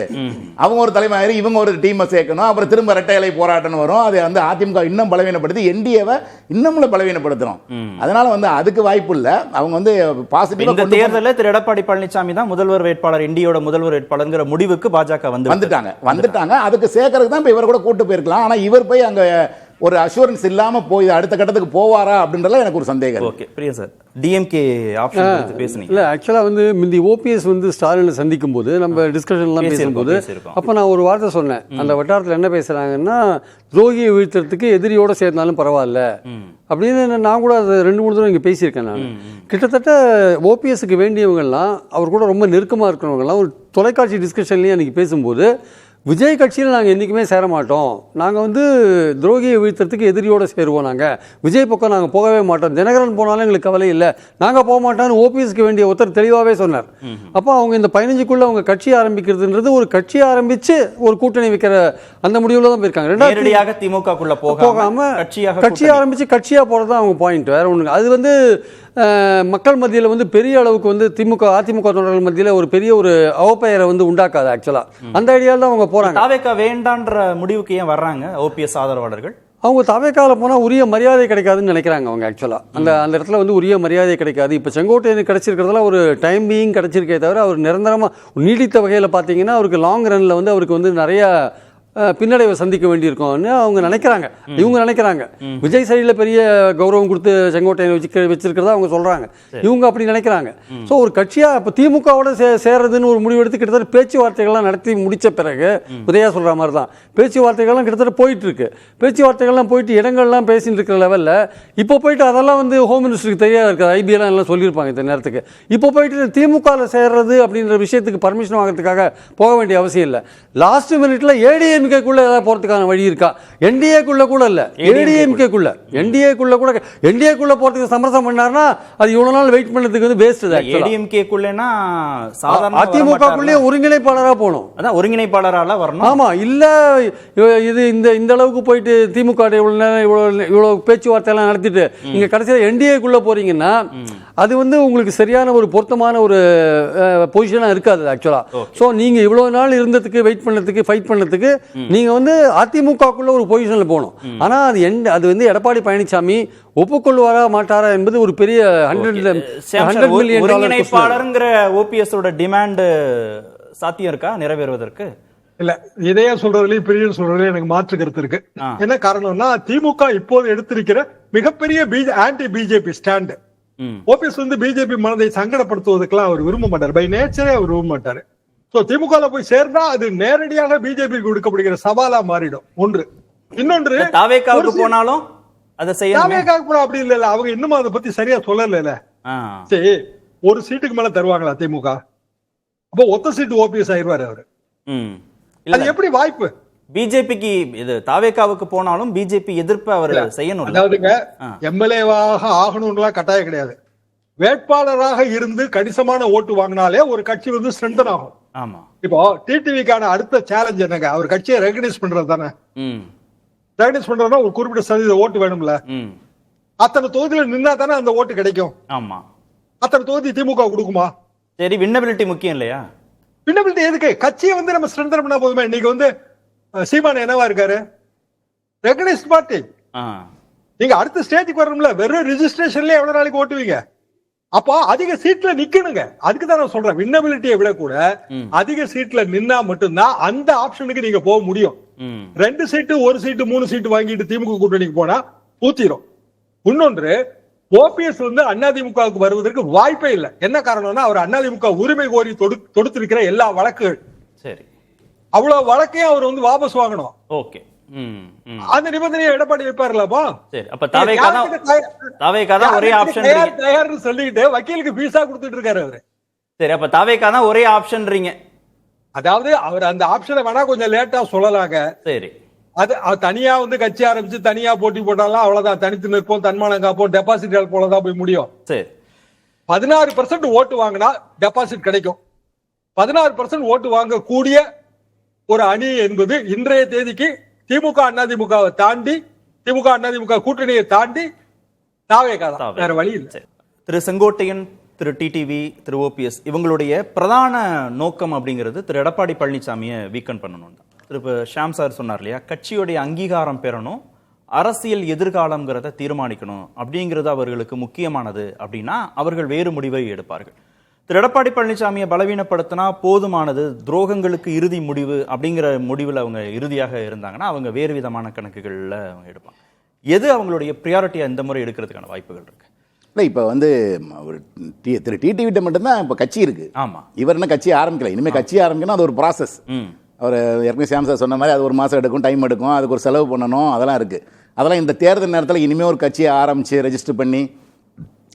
அவங்க ஒரு தலைமை, இவங்க ஒரு டீமை சேர்க்கணும், அப்புறம் திரும்ப இரட்டை இலை போராட்டம் வரும். அது வந்து அதிமுக இன்னும் பலவீனப்படுத்தி என்டிஏவை இன்னும் பலவீனப்படுத்துறோம். அதனால வந்து அதுக்கு வாய்ப்பு இல்ல. அவங்க வந்து பாசிட்டிவா இந்த தேர்தலில் திரு எடப்பாடி பழனிசாமி தான் முதல்வர் வேட்பாளர், என்டிஏவோட முதல்வர் வேட்பாளர்ங்கிற முடிவுக்கு பாஜக வந்துட்டாங்க. அதுக்கு சேர்க்கறது தான் இப்ப இவர் கூட கூட்டு போயிருக்கலாம். ஆனா இவர் போய் அங்க ஒரு அஷூரன்ஸ் இல்லாம போய் அடுத்த கட்டத்துக்கு போவாரா அப்படின்றதுல எனக்கு ஒரு சந்தேகம். Okay, Priya sir, DMK option பேசுனீங்க இல்ல, ஆக்சுவலா வந்து முந்தி ஓபிஎஸ் வந்து ஸ்டாலினை சந்திக்கும் போது நம்ம டிஸ்கஷன்லாம் பேசும்போது அப்ப நான் ஒரு வார்த்தை சொன்னேன். அந்த வட்டாரத்தில் என்ன பேசுறாங்கன்னா, துரோகியை வீழ்த்துறதுக்கு எதிரியோட சேர்ந்தாலும் பரவாயில்ல அப்படின்னு நான் கூட அதை 2-3 தடவை இங்கே பேசியிருக்கேன். நான் கிட்டத்தட்ட ஓபிஎஸ்க்கு வேண்டியவங்கெல்லாம் அவர் கூட ரொம்ப நெருக்கமாக இருக்கிறவங்கலாம் ஒரு தொலைக்காட்சி டிஸ்கஷன்லேயே அன்றைக்கி பேசும்போது, விஜய் கட்சியில் நாங்கள் என்றைக்குமே சேர மாட்டோம், நாங்கள் வந்து துரோகியை வீழ்த்துறதுக்கு எதிரியோடு சேருவோம், நாங்கள் விஜய் பக்கம் நாங்கள் போகவே மாட்டோம், தினகரன் போனாலும் எங்களுக்கு கவலை இல்லை, நாங்கள் போக மாட்டோம்னு ஓபிஎஸ்க்கு வேண்டிய ஒருத்தர் தெளிவாகவே சொன்னார். அப்போ அவங்க இந்த 15க்குள்ளே அவங்க கட்சி ஆரம்பிக்கிறதுன்றது ஒரு கட்சி ஆரம்பித்து ஒரு கூட்டணி வைக்கிற அந்த முடிவில் தான் போயிருக்காங்க. ரெண்டாவது திமுகக்குள்ள போகாமல் கட்சி ஆரம்பித்து கட்சியாக போகிறது தான் அவங்க பாயிண்ட், வேற ஒன்று. அது வந்து மக்கள் மத்தியில் வந்து பெரிய அளவுக்கு வந்து அதிமுக தொண்டர்கள் மத்தியில் ஒரு பெரிய ஒரு அவப்பெயரை வந்து உண்டாக்காது. ஆக்சுவலாக அந்த ஐடியாவில் தான் அவங்க போகிறாங்க. தாவேகா வேண்டான்ற முடிவுக்கு ஏன் வர்றாங்க ஓபிஎஸ் ஆதரவாளர்கள்? அவங்க தாவேகாவில் போனால் உரிய மரியாதை கிடைக்காதுன்னு நினைக்கிறாங்க அவங்க. ஆக்சுவலாக அந்த இடத்துல வந்து உரிய மரியாதை கிடைக்காது. இப்போ செங்கோட்டையனுக்கு கிடைச்சிருக்கிறதுல ஒரு டைம் பீயிங் கிடைச்சிருக்கே தவிர அவர் நிரந்தரமாக நீடித்த வகையில் பார்த்தீங்கன்னா அவருக்கு லாங் ரன்னில் வந்து அவருக்கு வந்து நிறையா பின்னடைவை சந்திக்க வேண்டியிருக்கும்னு அவங்க நினைக்கிறாங்க. இவங்க நினைக்கிறாங்க விஜய் சைடில் பெரிய கௌரவம் கொடுத்து செங்கோட்டையனை வச்சிருக்கிறதா அவங்க சொல்றாங்க. இவங்க அப்படி நினைக்கிறாங்க. ஸோ ஒரு கட்சியா இப்போ திமுகவோட சேர்றதுன்னு ஒரு முடிவெடுத்து கிட்டத்தட்ட பேச்சுவார்த்தைகள்லாம் நடத்தி முடிச்ச பிறகு உதயா சொல்ற மாதிரி தான் பேச்சுவார்த்தைகள்லாம் கிட்டத்தட்ட போயிட்டு இருக்கு. பேச்சுவார்த்தைகள்லாம் போயிட்டு இடங்கள்லாம் பேசிட்டு இருக்கிற லெவலில் இப்போ போயிட்டு அதெல்லாம் வந்து ஹோம் மினிஸ்டருக்கு தெரியாது இருக்காது, ஐபிஎல்லாம் எல்லாம் சொல்லியிருப்பாங்க இந்த நேரத்துக்கு. இப்போ போயிட்டு திமுகவில் சேர்றது அப்படின்ற விஷயத்துக்கு பர்மிஷன் வாங்குறதுக்காக போக வேண்டிய அவசியம் இல்லை. லாஸ்ட் மினிட்ல ஏடிஎம் ஏடிஎம்கேக்குள்ள ஏதாவது போறதுக்கான வழி இருக்கா? என்டிஏக்குள்ள கூட இல்ல, ஏடிஎம்கேக்குள்ள என்டிஏக்குள்ள போறதுக்கு சமரசம் பண்ணாருன்னா அது இவ்வளவு நாள் வெயிட் பண்ணதுக்கு வந்து வேஸ்ட். ஏடிஎம்கேக்குள்ளனா சாதாரண அதிமுகக்குள்ளே ஒருங்கிணைப்பாளரா போகணும். அதான் ஒருங்கிணைப்பாளரால வரணும். ஆமா, இல்ல இது இந்த அளவுக்கு போயிட்டு திமுக இவ்வளவு பேச்சுவார்த்தை எல்லாம் நடத்திட்டு நீங்க கடைசியில் என்டிஏக்குள்ள போறீங்கன்னா அது வந்து உங்களுக்கு சரியான ஒரு பொருத்தமான ஒரு பொசிஷனா இருக்காது ஆக்சுவலா. சோ நீங்க இவ்வளவு நாள் இருந்ததுக்கு வெயிட் பண்ணதுக்கு ஃபைட் பண்ணதுக்கு நீங்க வந்து அதிமுகக்குள்ள ஒரு பொசிஷன்ல போகணும். ஆனா அது வந்து எடப்பாடி பழனிசாமி ஒப்புக்கொள்வாரா மாட்டாரா என்பது ஒரு பெரிய $100 மில்லியன் ஒருங்கிணைப்பாளர்ங்கிற ஓபிஎஸ் ஓட டிமாண்ட் சாத்தியம் இருக்கா நிறைவேறுவதற்கு? இல்ல, இதையா சொல்றதுலயும் பெரிய சொல்றதுலயும் எனக்கு மாற்று கருத்து இருக்கு. என்ன காரணம்னா திமுக இப்போது எடுத்திருக்கிற மிகப்பெரிய ஆன்டி பிஜேபி ஸ்டாண்ட். ஓபிஎஸ் வந்து பிஜேபி மனதை சங்கடப்படுத்துவதற்கெல்லாம் அவர் விரும்ப மாட்டார், பை நேச்சரே அவர் விரும்ப மாட்டாரு. சோ திமுக போய் சேர்ந்தா அது நேரடியாக பிஜேபி கொடுக்கப்படுகிற சவாலா மாறிடும். ஒன்று. இன்னொன்று, தாவேகாவுக்கு போனாலும் அதை செய்ய அப்படி இல்ல, அவங்க இன்னும் அதை பத்தி சரியா சொல்லல. சரி, ஒரு சீட்டுக்கு மேல தருவாங்களா திமுக? அப்போ ஒத்த சீட்டு ஓபிஎஸ் ஆயிடுவாரு அவரு. அது எப்படி வாய்ப்பு? பிஜேபிக்கு இது தாவேகாவுக்கு போனாலும் பிஜேபி எதிர்ப்பு அவர் செய்யணும். அதாவதுங்க எம்எல்ஏவாக ஆகணும்லாம் கட்டாயம் கிடையாது. வேட்பாளராக இருந்து கணிசமான ஓட்டு வாங்கினாலே ஒரு கட்சி வந்து ஸ்ட்ரென்தன் ஆகும். ஆமா. இப்போ டிடிவிக்கான அடுத்த சேலஞ்ச் என்னங்க? அவர் கட்சியை ரெகனைஸ் பண்றது தானே. ரெகனைஸ் பண்றதுனா ஒரு குறிப்பிட்ட சதவீத ஓட்டு வேணும்ல. அத்தனை தொகுதியில நின்னா தானே அந்த ஓட்டு கிடைக்கும். ஆமா. அத்தனை தொகுதி திமுக கொடுக்குமா? சரி, வின்னபிலிட்டி முக்கியம் இல்லையா? வின்னபிலிட்டி எதுக்கு? கட்சியை வந்து நம்ம ஸ்ட்ரென்தன் பண்ணா போதுமே. இன்னைக்கு வந்து சீமான் என்னவா இருக்காரு? Recognised party. நீங்க அடுத்த ஸ்டேஜுக்கு வரணும்ல. வெறும் ரெஜிஸ்ட்ரேஷன்ல எவ்வளவு நாளைக்கு ஓட்டுவீங்க? அப்போ அதிக சீட்ல நிக்கணுங்க. அதுக்கு தான் நான் சொல்றேன், வின்னபிலிட்டியை விட கூட அதிக சீட்ல நின்னா மட்டும்தான் அந்த ஆப்ஷனுக்கு நீங்க போக முடியும். 2 சீட்டு 1 சீட்டு 3 சீட்டு வாங்கிட்டு திமுக கூட்டணிக்கு போனா ஊத்திரும். இன்னொன்று, ஓபிஎஸ் வந்து அதிமுகவுக்கு வருவதற்கு வாய்ப்பே இல்லை. என்ன காரணம்னா அவர் அதிமுக உரிமை கோரி தொடுத்திருக்கிற எல்லா வழக்குகள், சரி, அவ்வளவு வழக்கையும் அவர் வந்து வாபஸ் வாங்கணும். ஓகே. அந்த நிபந்தனையை எடப்பாடி வைப்பாருலப்பா. சரி, அப்ப தாவேகா தான் ஒரே ஆப்ஷன் தயார்னு சொல்லிட்டு வக்கீலுக்கு பீஸா கொடுத்துட்டு இருக்காரு அவரு. சரி, அப்ப தாவேகா தான் ஒரே ஆப்ஷன்றீங்க. அதாவது அவர் அந்த ஆப்ஷனை வேணா கொஞ்சம் லேட்டா சொல்லலாங்க. சரி, அது தனியா வந்து கட்சி ஆரம்பிச்சு தனியா போட்டி போட்டாலும் அவ்வளவுதான். தனித்து நிற்போம், தன்மானம் காப்போம், டெபாசிட் போலதான் போய் முடியும். சரி, 16% ஓட்டு வாங்கினா டெபாசிட் கிடைக்கும். 16% ஓட்டு வாங்கக்கூடிய ஒரு அணி என்பது இன்றைய தேதிக்கு திமுக அதிமுகவை தாண்டி, திமுக அதிமுக கூட்டணியை தாண்டி தாவேகா தான், வேற வழி இல்லை. திரு செங்கோட்டையன், திரு டிடிவி, திரு ஓபிஎஸ் இவங்களுடைய பிரதான நோக்கம் அப்படிங்கிறது திரு எடப்பாடி பழனிசாமியை வீக்கன் பண்ணணும் தான். திரு ஷாம் சார் சொன்னார் இல்லையா, கட்சியுடைய அங்கீகாரம் பெறணும், அரசியல் எதிர்காலம்ங்கிறத தீர்மானிக்கணும் அப்படிங்கிறது அவர்களுக்கு முக்கியமானது. அப்படின்னா அவர்கள் வேறு முடிவை எடுப்பார்கள். திரு எடப்பாடி பழனிசாமியை பலவீனப்படுத்தினா போதுமானது, துரோகங்களுக்கு இறுதி முடிவு அப்படிங்கிற முடிவில் அவங்க இறுதியாக இருந்தாங்கன்னா அவங்க வேறு விதமான கணக்குகளில் அவங்க எடுப்பாங்க. எது அவங்களுடைய ப்ரியாரிட்டியாக இந்த முறை எடுக்கிறதுக்கான வாய்ப்புகள் இருக்கு? இல்லை, இப்போ வந்து திரு டிடிவிட்ட மட்டும்தான் இப்போ கட்சி இருக்கு. ஆமாம், இவர் என்ன கட்சி ஆரம்பிக்கல. இனிமேல் கட்சி ஆரம்பிக்கணும், அது ஒரு ப்ராசஸ். அவர் ஏற்கனவே சாம் சார் சொன்ன மாதிரி அது 1 மாதம் எடுக்கும், டைம் எடுக்கும், அதுக்கு ஒரு செலவு பண்ணணும், அதெல்லாம் இருக்குது. அதெல்லாம் இந்த தேர்தல் நேரத்தில் இனிமேல் ஒரு கட்சியை ஆரம்பித்து ரெஜிஸ்டர் பண்ணி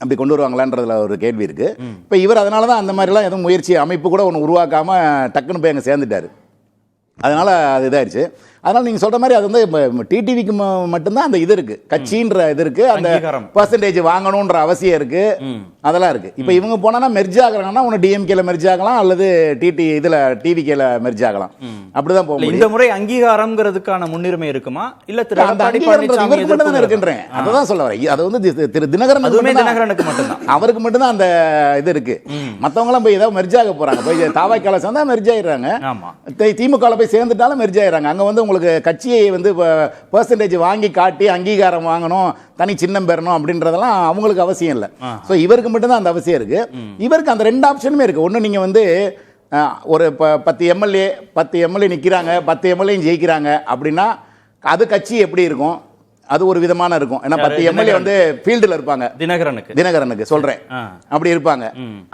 அப்படி கொண்டு வருவாங்களான்றதுல ஒரு கேள்வி இருக்குது. இப்போ இவர் அதனால தான் அந்த மாதிரிலாம் எதுவும் முயற்சி அமைப்பு கூட ஒன்று உருவாக்காமல் டக்குன்னு போய் அங்கே சேர்ந்துட்டார். அதனால் அது இதாகிடுச்சு. அதனால் நீங்கள் சொல்கிற மாதிரி அது வந்து டிடிவிக்கு மட்டும்தான் அந்த இது இருக்குது, கட்சின்ற இது இருக்குது, அந்த பர்சன்டேஜ் வாங்கணுன்ற அவசியம் இருக்குது, அதெல்லாம் இருக்குது. இப்போ இவங்க போனால் மெர்ஜ் ஆகிறாங்கன்னா ஒன்று டிஎம்கேல மெர்ஜ் ஆகலாம், அல்லது டிவிகேல மெர்ஜ் ஆகலாம். அப்படிதான் போக முடியும். இந்த முறை அங்கீகாரம்ங்கிறதுக்கான முன்னுரிமை இருக்குமா? இல்லை திரு இவருக்கு மட்டும் தான் இருக்குன்றேன். அதான் சொல்ல வரேன். அது வந்து திரு தினகரனுக்கு மட்டும்தான், அவருக்கு மட்டும்தான் அந்த இது இருக்கு. மற்றவங்களாம் போய் ஏதாவது மெர்ஜ் ஆக போகிறாங்க, போய் தாவாய்க்கால சேர்ந்தா மெர்ஜ் ஆயிடுறாங்க, திமுக போய் சேர்ந்துட்டாலும் மெர்ஜ் ஆயிடுறாங்க. அங்கே வந்து உங்களுக்கு கட்சியை வந்து பெர்சன்டேஜ் வாங்கி காட்டி அங்கீகாரம் வாங்கணும், தனி சின்னம் பெறணும் அப்படின்றதெல்லாம் அவங்களுக்கு அவசியம் இல்லை. ஸோ இவருக்கு மட்டும்தான் அந்த அவசியம் இருக்கு. இவருக்கு அந்த 2 ஆப்ஷனுமே இருக்கு. ஒன்று, நீங்கள் வந்து ஒரு 10 எம்எல்ஏ நிற்கிறாங்க, 10 எம்எல்ஏ ஜெயிக்கிறாங்க அப்படின்னா அது கட்சி எப்படி இருக்கும்? அது ஒரு விதமான இருக்கும். ஏன்னா 10 எம்எல்ஏ வந்து ஃபீல்டில் இருப்பாங்க. தினகரனுக்கு சொல்றேன், அப்படி இருப்பாங்க.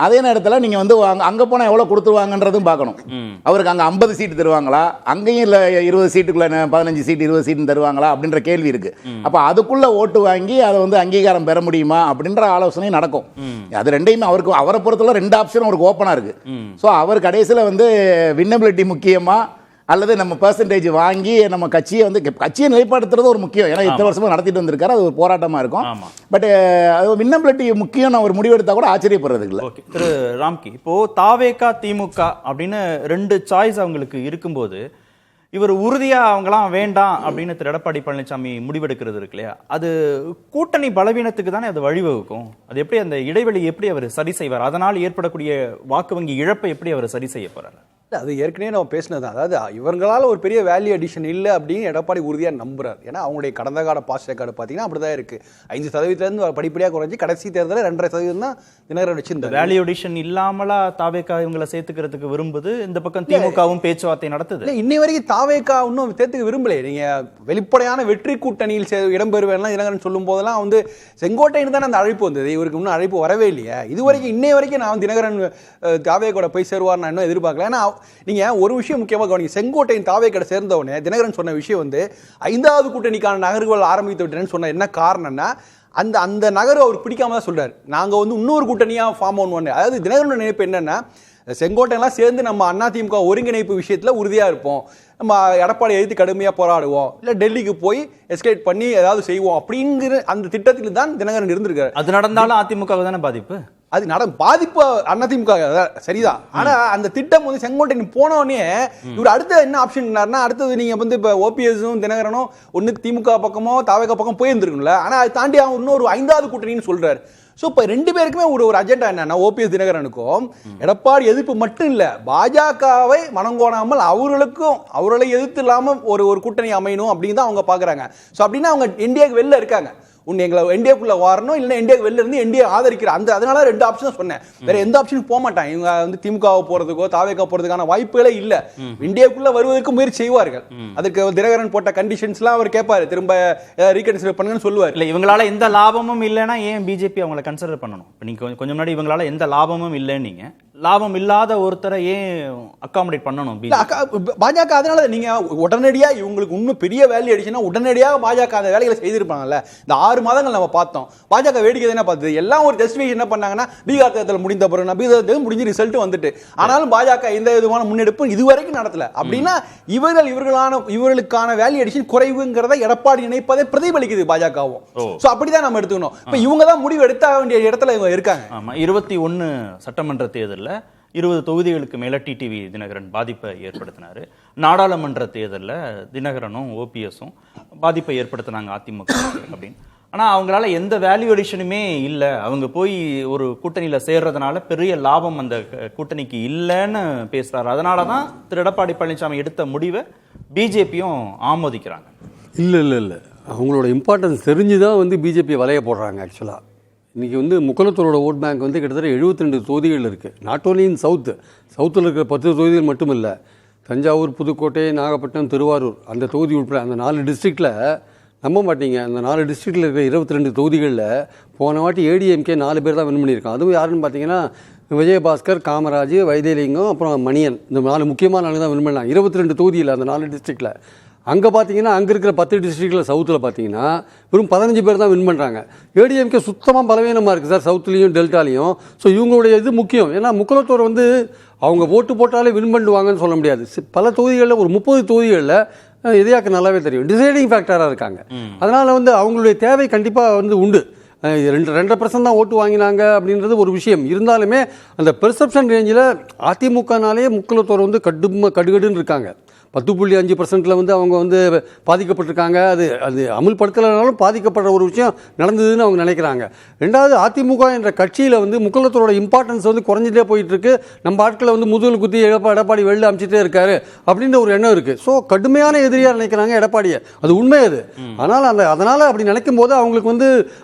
அதே நேரத்தில் நீங்க வந்து அங்க போனா எவ்வளவு கொடுத்துருவாங்கன்றதும் பார்க்கணும். அவருக்கு அங்க 50 சீட்டு தருவாங்களா, அங்கேயும் இல்ல 20 சீட்டுக்குள்ள 15 சீட்டு 20 சீட்டு தருவாங்களா அப்படின்ற கேள்வி இருக்கு. அப்ப அதுக்குள்ள ஓட்டு வாங்கி அதை வந்து அங்கீகாரம் பெற முடியுமா அப்படின்ற ஆலோசனை நடக்கும். அது ரெண்டையுமே அவரை பொறுத்தவரை 2 ஆப்ஷனும் அவருக்கு ஓப்பனா இருக்கு. ஸோ அவர் கடைசியில் வந்து வின்னபிலிட்டி முக்கியமா அல்லது நம்ம பெர்சன்டேஜ் வாங்கி நம்ம கட்சியை வந்து கட்சியை நிலைப்படுத்துறது ஒரு முக்கியம். ஏன்னா இத்தனை வருஷமா நடத்திட்டு வந்திருக்காரு, அது ஒரு போராட்டமா இருக்கும். பட் அது வின்னபிலிட்டி முக்கியம், ஒரு முடிவெடுத்தா கூட ஆச்சரியப்படுறதுக்கு இல்லை. திரு ராம்கி, இப்போ தாவேகா திமுக அப்படின்னு 2 சாய்ஸ் அவங்களுக்கு இருக்கும்போது இவர் உறுதியா அவங்களாம் வேண்டாம் அப்படின்னு திரு எடப்பாடி பழனிசாமி முடிவெடுக்கிறது இருக்கு இல்லையா, அது கூட்டணி பலவீனத்துக்கு தானே அது வழிவகுக்கும். அது எப்படி அந்த இடைவெளி எப்படி அவர் சரி செய்வார்? அதனால் ஏற்படக்கூடிய வாக்கு வங்கி இழப்பை எப்படி அவர் சரி செய்ய போறாரு? அது ஏற்கனவே நம்ம பேசினது தான். அதாவது இவங்களால ஒரு பெரிய வேல்யூ அடிஷன் இல்லை அப்படின்னு எடப்பாடி உறுதியாக நம்புறாரு. ஏன்னா அவங்களுடைய கடந்த கால பாஸ் ரெக்கார்டு பார்த்தீங்கன்னா அப்படிதான் இருக்கு. 5% படிப்படியாக குறைஞ்சி கடைசி தேர்தலில் 2.5% தான் தினகரன் வச்சிருந்தார். வேல்யூ அடிஷன் இல்லாமலா தாவேகா இவங்களை சேர்த்துக்கிறதுக்கு விரும்புது, இந்த பக்கம் திமுகவும் பேச்சுவார்த்தை நடத்துது. இல்லை, இன்னை வரைக்கும் தாவேகா இன்னும் சேர்த்துக்க விரும்பலையே. நீங்க வெளிப்படையான வெற்றி கூட்டணியில் இடம்பெறுவேன்லாம் தினகரன் சொல்லும் போதெல்லாம் வந்து செங்கோட்டைன்னு தானே அந்த அழைப்பு வந்தது. இவருக்கு இன்னும் அழைப்பு வரவே இல்லையா? இது வரைக்கும் இன்னை வரைக்கும் நான் தினகரன் தாவேகோட போய் சேருவார் நான் இன்னும் எதிர்பார்க்கல. ஏன்னா நீங்க ஒரு விஷயம் முக்கியமாக கவனிங்க, செங்கோட்டையின் தாவேக்கடை சேர்ந்தவனே தினகரன் சொன்ன விஷயம் வந்து 5வது கூட்டணிக்கான நகர்வுகள் ஆரம்பித்து விட்டேன்னு சொன்ன என்ன காரணம்னா அந்த நகர்வு அவருக்கு பிடிக்காம தான் சொல்றாரு. நாங்க வந்து இன்னொரு கூட்டணியா ஃபார்ம் பண்ணுவோம். அதாவது தினகரன் நினைப்பு என்னன்னா, செங்கோட்டையெல்லாம் சேர்ந்து நம்ம அதிமுக ஒருங்கிணைப்பு விஷயத்துல உறுதியா இருப்போம், நம்ம எடப்பாடி எதிர்த்து கடுமையாக போராடுவோம், இல்லை டெல்லிக்கு போய் எஸ்கலேட் பண்ணி ஏதாவது செய்வோம் அப்படிங்கிற அந்த திட்டத்தில் தான் தினகரன் இருந்திருக்காரு. அது நடந்தாலும் அதிமுக தானே பாதிப்பு. அது பாதிப்பு அதிமுக சரிதான். ஆனா அந்த திட்டம் வந்து செங்கோட்டையன் போனோடனே இவர் அடுத்த என்ன ஆப்ஷன் அடுத்தது நீங்க வந்து இப்ப ஓபிஎஸும் தினகரனும் ஒண்ணு திமுக பக்கமோ தாவேக பக்கம் போயிருந்துருக்கும்ல. ஆனா அதை தாண்டி அவங்க இன்னொரு 5வது கூட்டணின்னு சொல்றாரு. ஸோ இப்போ 2 பேருக்குமே ஒரு அஜெண்டா என்னன்னா, ஓபிஎஸ் தினகரனுக்கும் எடப்பாடி எதிர்ப்பு மட்டும் இல்லை, பாஜகவை மனங்கோணாமல் அவர்களை எதிர்த்து இல்லாமல் ஒரு கூட்டணி அமையணும் அப்படின்னு தான் அவங்க பார்க்குறாங்க. ஸோ அப்படின்னா அவங்க என்டிஏக்கு வெளில இருக்காங்க. ஒன்று எங்களை என்டிஏக்குள்ள வரணும், இல்லைன்னா என்டிஏக்கு வெளில இருந்து என்டிஏ ஆதரிக்கிற அதனால 2 ஆப்ஷன் சொன்னேன். வேற எந்த ஆப்ஷனுக்கு போக மாட்டாங்க இவங்க. வந்து திமுக போறதுக்கோ தாவேக போறதுக்கான வாய்ப்புகளே இல்ல. என்டிஏக்குள்ள வருவதற்கு முயற்சி செய்வார்கள். அதுக்கு தினகரன் போட்ட கண்டிஷன்ஸ்லாம் அவர் கேட்பாரு, திரும்ப ரீகன்சிடர் பண்ணுங்கன்னு சொல்லுவார். இல்ல இவங்களால எந்த லாபமும் இல்லைன்னா ஏன் பிஜேபி அவங்களை கன்சிடர் பண்ணணும்? நீங்க கொஞ்சம் முன்னாடி இவங்களால எந்த லாபமும் இல்லைன்னீங்க, லாபம் இல்லாத ஒருத்தரை ஏன் அகாமடேட் பண்ணணும் பாஜக? அதனால நீங்க உடனடியா இவங்களுக்கு இன்னும் பெரிய வேல்யூ அடிச்சுன்னா உடனடியாக பாஜக அந்த வேலைகளை செய்திருப்பாங்கல்ல. இந்த 6 மாதங்கள் நம்ம பார்த்தோம். பாஜக வேடிக்கை என்ன பார்த்தது, எல்லாம் ஒரு ஜஸ்டிஃபிகேஷன் என்ன பண்ணாங்கன்னா, பீகார் தேர்தல் முடிந்த பிறகு பீகார் தேர்தல் முடிஞ்சு ரிசல்ட் வந்துட்டு, ஆனாலும் பாஜக எந்த விதமான முன்னெடுப்பும் இதுவரைக்கும் நடத்தல. அப்படின்னா இவர்களுக்கான வேல்யூ அடிஷன் குறைவுங்கிறத எடப்பாடி நினைப்பதை பிரதிபலிக்குது பாஜகவும். சோ அப்படிதான் நம்ம எடுத்துக்கணும். இப்ப இவங்க தான் முடிவு எடுத்த வேண்டிய இடத்துல இவங்க இருக்காங்க. ஆமா, 21 சட்டமன்ற தேர்தலில் 20 தொகுதிகளுக்கு மேல டிடிவி தினகரன் பாதிப்பை ஏற்படுத்தினாரு. நாடாளுமன்ற தேர்தலில் தினகரனும் ஓபிஎஸும் பாதிப்பை ஏற்படுத்தினாங்க அதிமுக அப்படின்னு. ஆனா அவங்களால எந்த வேல்யூ அடிஷனுமே இல்லை. அவங்க போய் ஒரு கூட்டணியில சேர்றதுனால பெரிய லாபம் அந்த கூட்டணிக்கு இல்லைன்னு பேசுறாரு. அதனாலதான் திரு எடப்பாடி பழனிசாமி எடுத்த முடிவை பிஜேபியும் ஆமோதிக்கிறாங்க. இல்ல அவங்களோட இம்பார்ட்டன்ஸ் தெரிஞ்சுதான் வந்து பிஜேபி வலைய போடுறாங்க. ஆக்சுவலா இன்றைக்கி வந்து முக்குளத்தூரோட ஓட் பேங்க் வந்து கிட்டத்தட்ட 72 தொகுதிகள் இருக்குது. நாட் ஓன்லி இன் சவுத்தில் இருக்கிற 10 தொகுதிகள் மட்டும் இல்லை, தஞ்சாவூர், புதுக்கோட்டை, நாகப்பட்டினம், திருவாரூர் அந்த தொகுதி உட்பட அந்த 4 டிஸ்ட்ரிக்டில் நம்ப மாட்டீங்க, அந்த 4 டிஸ்ட்ரிக்டில் இருக்கிற 22 தொகுதிகளில் போன வாட்டி ஏடிஎம்கே 4 பேர் தான் வின் பண்ணியிருக்காங்க. அதுவும் யாருன்னு பார்த்தீங்கன்னா விஜயபாஸ்கர், காமராஜ், வைத்தியலிங்கம், அப்புறம் மணியன், இந்த 4 முக்கியமான ஆளுங்க தான் வின் பண்ணாங்க 22 தொகுதியில் அந்த 4 டிஸ்ட்ரிக்டில். அங்கே பார்த்தீங்கன்னா அங்கே இருக்கிற 10 டிஸ்ட்ரிக்டில் சவுத்தில் பார்த்தீங்கன்னா வெறும் 15 பேர் தான் வின் பண்ணுறாங்க. ஏடிஎம்கே சுத்தமாக பலவீனமாக இருக்குது சார் சவுத்துலேயும் டெல்டாலையும். ஸோ இவங்களுடைய இது முக்கியம். ஏன்னா முக்குளத்தூர் வந்து அவங்க ஓட்டு போட்டாலே வின் பண்ணுவாங்கன்னு சொல்ல முடியாது. பல தொகுதிகளில் ஒரு 30 தொகுதிகளில் எதையாக்கு நல்லாவே தெரியும், டிசைடிங் ஃபேக்டராக இருக்காங்க. அதனால் வந்து அவங்களுடைய தேவை கண்டிப்பாக வந்து உண்டு. 2.5% தான் ஓட்டு வாங்கினாங்க அப்படின்றது ஒரு விஷயம். இருந்தாலுமே அந்த பெர்செப்ஷன் ரேஞ்சில் அதிமுகனாலே முக்குளத்தூர் வந்து கடுகடுன்னு இருக்காங்க. 10.5% வந்து அவங்க வந்து பாதிக்கப்பட்டிருக்காங்க. அது அமுல்படுத்தலைனாலும் பாதிக்கப்படுற ஒரு விஷயம் நடந்ததுன்னு அவங்க நினைக்கிறாங்க. 2வது அதிமுக என்ற கட்சியில் வந்து முக்குளத்தூரோட இம்பார்ட்டன்ஸ் வந்து குறைஞ்சிட்டே போயிட்டு இருக்கு. நம்ம ஆட்களை வந்து முதுகில் குத்தி எடப்பாடி வெளில அமைச்சிட்டே இருக்காரு அப்படின்ற ஒரு எண்ணம் இருக்கு. ஸோ கடுமையான எதிரியாக நினைக்கிறாங்க எடப்பாடியை. அது உண்மை அது. ஆனால் அதனால அப்படி நினைக்கும் போது அவங்களுக்கு வந்து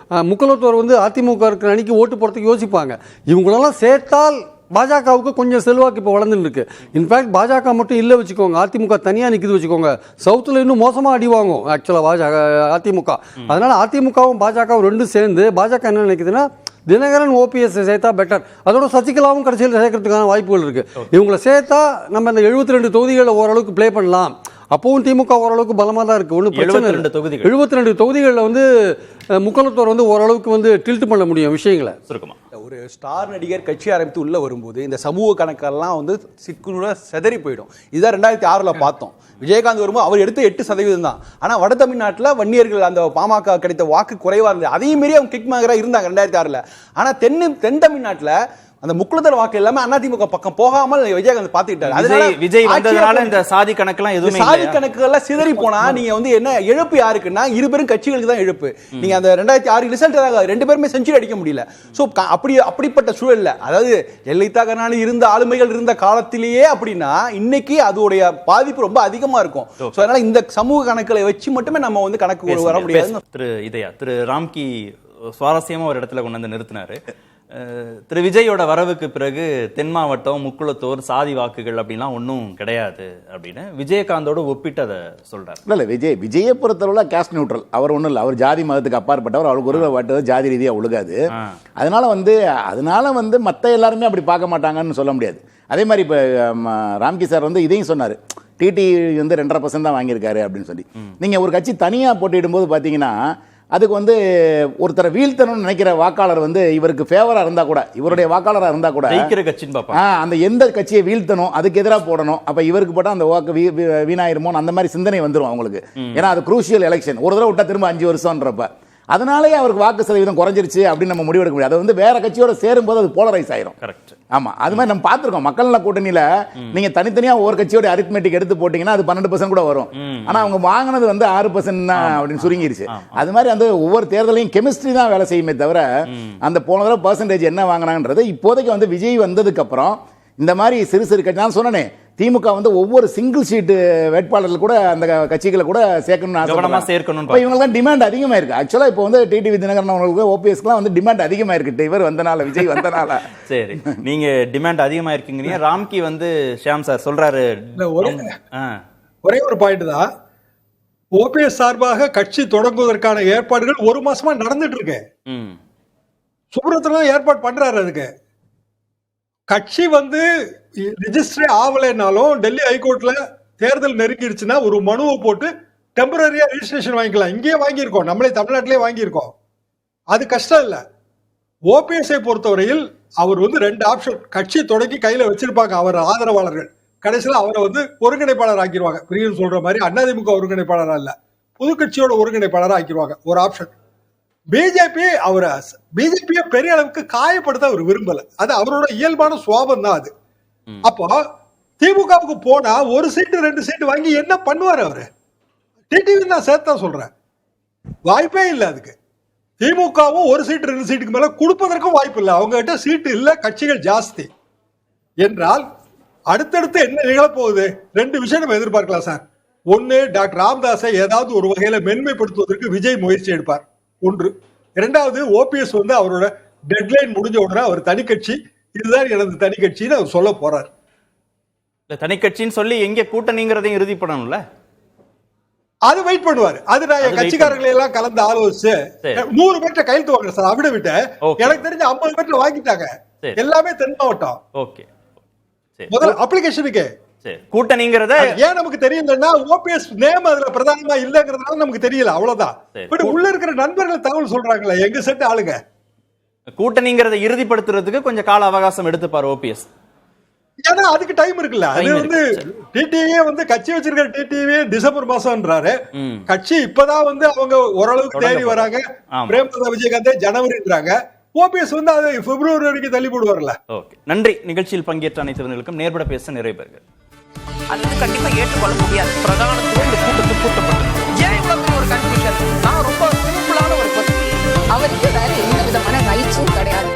முக்குளத்தூர் வந்து அதிமுக இருக்கிற அணிக்கு ஓட்டு போடுறதுக்கு யோசிப்பாங்க. இவங்களெல்லாம் சேர்த்தால் பாஜகவுக்கு கொஞ்சம் செல்வாக்கு இப்போ வளர்ந்துன்னு இருக்கு. இன்ஃபேக்ட் பாஜக மட்டும் இல்லை வச்சுக்கோங்க, அதிமுக தனியாக நிற்குது வச்சுக்கோங்க, சவுத்தில் இன்னும் மோசமாக அடி வாங்கும் ஆக்சுவலாக அதிமுக. அதனால அதிமுகவும் பாஜகவும் ரெண்டும் சேர்ந்து பாஜக என்ன நினைக்குதுன்னா தினகரன் ஓபிஎஸ் சேர்த்தா பெட்டர். அதோட சசிகலாவும் கடைசியில் சேர்க்கறதுக்கான வாய்ப்புகள் இருக்கு. இவங்களை சேர்த்தா நம்ம இந்த 72 தொகுதிகளில் ஓரளவுக்கு பிளே பண்ணலாம். அப்பவும் திமுக ஓரளவுக்கு பலமாக தான் இருக்குது. ஒன்றும் பிரச்சனை இல்லை. 72 தொகுதிகளில் வந்து முக்குளத்தூர் வந்து ஓரளவுக்கு வந்து டில்ட் பண்ண முடியும் விஷயங்களை. ஒரு ஸ்டார் நடிகர் கட்சி ஆரம்பித்து உள்ள வரும்போது இந்த சமூக கணக்கெல்லாம் வந்து சிக்குனோட செதறி போயிடும். இதுதான் 2006 பார்த்தோம். விஜயகாந்த் வரும்போது அவர் எடுத்து 8% தான். ஆனால் வட தமிழ்நாட்டில் வன்னியர்கள் அந்த பாமக கிடைத்த வாக்கு குறைவாக இருந்தது. அதையும் மீறி அவங்க கிக் மேகராக இருந்தாங்க 2006. ஆனால் தென் தமிழ்நாட்டில் அந்த முக்குளத்தூர் வாக்கு எல்லாமே அதிமுக பக்கம் போகாமல் விஜயகாந்த் பாத்துக்கிட்டாரு. விஜய் வந்ததுனால இந்த சாதி கணக்கெல்லாம் எதுவுமே சாதி கணக்குகள்லாம் சிதறி போனா நீங்க வந்து என்ன இழப்பு யாருக்குன்னா இருபெரும் கட்சிகளுக்கு தான் இழப்பு. நீங்க அந்த 2006 ரிசல்ட் 2 பேருமே செஞ்சுரி அடிக்க முடியல. சோ அப்படிப்பட்ட சூழல்ல, அதாவது ஜெயலலிதா கருணாநிதி இருந்த ஆளுமைகள் இருந்த காலத்திலேயே அப்படின்னா இன்னைக்கு அதோடைய பாதிப்பு ரொம்ப அதிகமா இருக்கும். சோ அதனால இந்த சமூக கணக்குகளை வச்சு மட்டுமே நம்ம வந்து கணக்கு வர முடியாது. திரு ராம்கி சுவாரஸ்யமா ஒரு இடத்துல கொண்டு வந்து நிறுத்தினாரு. திரு விஜயோட வரவுக்கு பிறகு தென் மாவட்டம், முக்குளத்தூர், சாதி வாக்குகள் அப்படின்லாம் ஒன்றும் கிடையாது அப்படின்னு விஜயகாந்தோட ஒப்பிட்டு அதை சொல்றாரு. இல்லை விஜயை பொறுத்தளவுல கேஸ்ட் நியூட்ரல். அவர் ஒன்றும் இல்லை, அவர் ஜாதி மதத்துக்கு அப்பாற்பட்டவர். அவருக்கு ஒரு வாட்டு ஜாதி ரீதியாக ஒழுகாது. அதனால வந்து மற்ற எல்லாருமே அப்படி பார்க்க மாட்டாங்கன்னு சொல்ல முடியாது. அதே மாதிரி இப்போ ராம்கி சார் வந்து இதையும் சொன்னார், டிடி வந்து 2.5% தான் வாங்கியிருக்காரு அப்படின்னு சொல்லி. நீங்கள் ஒரு கட்சி தனியாக போட்டியிடும் போது பார்த்தீங்கன்னா அதுக்கு வந்து ஒருத்தரை வீழ்த்தணும்னு நினைக்கிற வாக்காளர் வந்து இவருக்கு ஃபேவரா இருந்தா கூட, இவருடைய வாக்காளரா இருந்தா கூட ஜெயிக்கிற கட்சின்னு பாப்பா. அந்த எந்த கட்சியை வீழ்த்தணும் அதுக்கு எதிராக போடணும், அப்ப இவருக்கு போட்டா அந்த வாக்கு வீணாயிருமோ அந்த மாதிரி சிந்தனை வந்துடும் அவங்களுக்கு. ஏன்னா அது குரூஷியல் எலெக்ஷன், ஒரு தடவை விட்டா திரும்ப 5 வருஷம்ன்றப்ப அதனாலேயே அவருக்கு வாக்கு சதவீதம் குறைஞ்சிருச்சு அப்படின்னு நம்ம முடிவெடுக்க முடியாது. அது வந்து வேற கட்சியோட சேரும்போது அது போலரைஸ் ஆயிரும். கரெக்ட். ஆமா, அது மாதிரி நம்ம பார்த்திருக்கோம். மக்கள் நல கூட்டணியில நீங்க தனித்தனியா ஒவ்வொரு கட்சியோட அரித்மெட்டிக் எடுத்து போட்டீங்கன்னா அது 12% கூட வரும். ஆனா அவங்க வாங்கினது வந்து 6% தான் அப்படின்னு சுருங்கிருச்சு. அது மாதிரி அந்த ஒவ்வொரு தேர்தலையும் கெமிஸ்ட்ரி தான் வேலை செய்யுமே தவிர அந்த போன தடவை பெர்சன்டேஜ் என்ன வாங்கினாங்கன்றது இப்போதைக்கு வந்து விஜய் வந்ததுக்கு அப்புறம் இந்த மாதிரி சிறு சிறு கட்சி நான் சொன்னேனே, திமுக வந்து ஒவ்வொரு சிங்கிள் சீட் வேட்பாளர்கள் கூட அந்த கட்சிகளை கூட சேர்க்கணும். இவங்க தான் டிமாண்ட் அதிகமா இருக்கு. ஆக்சுவலா இப்போ வந்து டிடிவி தினகரன் அவங்களுக்கு ஓபிஎஸ்க்குலாம் வந்து டிமாண்ட் அதிகமா இருக்கு. இவர் வந்தனால, விஜய் வந்தனால. சரி, நீங்க டிமாண்ட் அதிகமா இருக்கீங்க. ராம்கி வந்து ஷியாம் சார் சொல்றாரு, ஒரே ஒரு பாயிண்ட் தான். ஓபிஎஸ் சார்பாக கட்சி தொடங்குவதற்கான ஏற்பாடுகள் 1 மாசமா நடந்துட்டு இருக்கு. சுப்ரமணியன் ஏற்பாடு பண்றாரு. அதுக்கு கட்சி வந்து ரிஜிஸ்டரே ஆகலைன்னாலும் டெல்லி ஹைகோர்ட்ல தேர்தல் நெருங்கிடுச்சுன்னா ஒரு மனுவை போட்டு டெம்பரரியா ரிஜிஸ்ட்ரேஷன் வாங்கிக்கலாம். இங்கேயே வாங்கியிருக்கோம், நம்மளே தமிழ்நாட்டிலே வாங்கியிருக்கோம். அது கஷ்டம் இல்லை. ஓபிஎஸ்ஐ பொறுத்தவரையில் அவர் வந்து 2 ஆப்ஷன் கட்சி தொடங்கி கையில வச்சிருப்பாங்க அவர் ஆதரவாளர்கள். கடைசியில் அவரை வந்து ஒருங்கிணைப்பாளர் ஆக்கிடுவாங்க. பிரியன் சொல்ற மாதிரி அதிமுக ஒருங்கிணைப்பாளராக இல்ல, புது கட்சியோட ஒருங்கிணைப்பாளராக ஆக்கிடுவாங்க. ஒரு ஆப்ஷன். பிஜேபியை பெரிய அளவுக்கு காயப்படுத்த அவர் விரும்பல. அது அவரோட இயல்பான சுவாபம் தான் அது. அப்போ திமுகவுக்கு போனா 1 சீட்டு 2 சீட்டு வாங்கி என்ன பண்ணுவார் அவரு? டிடிவி நான் சேர்த்தா சொல்றேன், வாய்ப்பே இல்லை அதுக்கு. திமுகவும் 1 சீட்டு 2 சீட்டுக்கு மேல கொடுப்பதற்கும் வாய்ப்பு இல்லை. அவங்க கிட்ட சீட்டு இல்ல, கட்சிகள் ஜாஸ்தி என்றால் அடுத்தடுத்து என்ன நிகழப்போகுது? 2 விஷயம் நம்ம எதிர்பார்க்கலாம் சார். ஒன்னு, டாக்டர் ராமதாஸை ஏதாவது ஒரு வகையில மென்மைப்படுத்துவதற்கு விஜய் முயற்சி எடுப்பார். 1. 2வது, ஓபிஎஸ் வந்து அவரோட டெட்லைன் முடிஞ்ச உடனே அவர் தனி கட்சி, இதுதான் எனது தனி கட்சின்னு அவர் சொல்ல போறார். தனி கட்சின்னு சொல்லி எங்க கூட்டணிங்கிறதையும் இறுதி பண்ணணும்ல, அது வெயிட் பண்ணுவாரு. அது நான் என் கட்சிக்காரர்களை எல்லாம் கலந்து ஆலோசிச்சு 100 பேர்ட்ட கையெழுத்து வாங்க சார். அப்படி விட்டு எனக்கு தெரிஞ்ச 50 பேர்ட்ட வாங்கிட்டாங்க. எல்லாமே தென் மாவட்டம். ஓகே, முதல்ல அப்ளிகேஷனுக்கு கூட்டணிங்கிறத ஏன் நமக்கு தெரியலன்னா ஓபிஎஸ் நேம் அதுல பிரதானமா இல்லங்கிறதுனால நமக்கு தெரியல, அவ்வளவுதான். பட் உள்ள இருக்கிற நண்பர்கள் தகவல் சொல்றாங்களே, எங்க செட் ஆளுங்க. கூட்டணிங்கிறத இறுதிப்படுத்துறதுக்கு கொஞ்சம் கால அவகாசம் எடுத்துப்பார் ஓபிஎஸ். ஏன்னா அதுக்கு டைம் இருக்குல்ல. அது வந்து டிடிவியே வந்து கட்சி வச்சிருக்கிற டிடிவியே டிசம்பர் மாசம்ன்றாரு. கட்சி இப்பதான் வந்து அவங்க ஓரளவுக்கு தேடி வராங்க. பிரேமலதா விஜயகாந்த் ஜனவரின்றாங்க. ஓபிஎஸ் வந்து அது பிப்ரவரி வரைக்கும் தள்ளி போடுவார்ல. ஓகே, நன்றி. நிகழ்ச்சியில் பங்கேற்ற அனைத்து நேர்பட பேச நிறைய பேர்கள். அது வந்து கண்டிப்பா ஏற்றுக்கொள்ள முடியாது. பிரதானத்துவம் இந்த கூட்டத்தில் கூட்டப்பட்டது. ஏன் இவ்வளவு ஒரு கன்ஃபியூஷன்? நான் ரொம்ப சிம்பிளான ஒரு அவருக்கு வேற எந்த விதமான ரைட்ஸும் கிடையாது.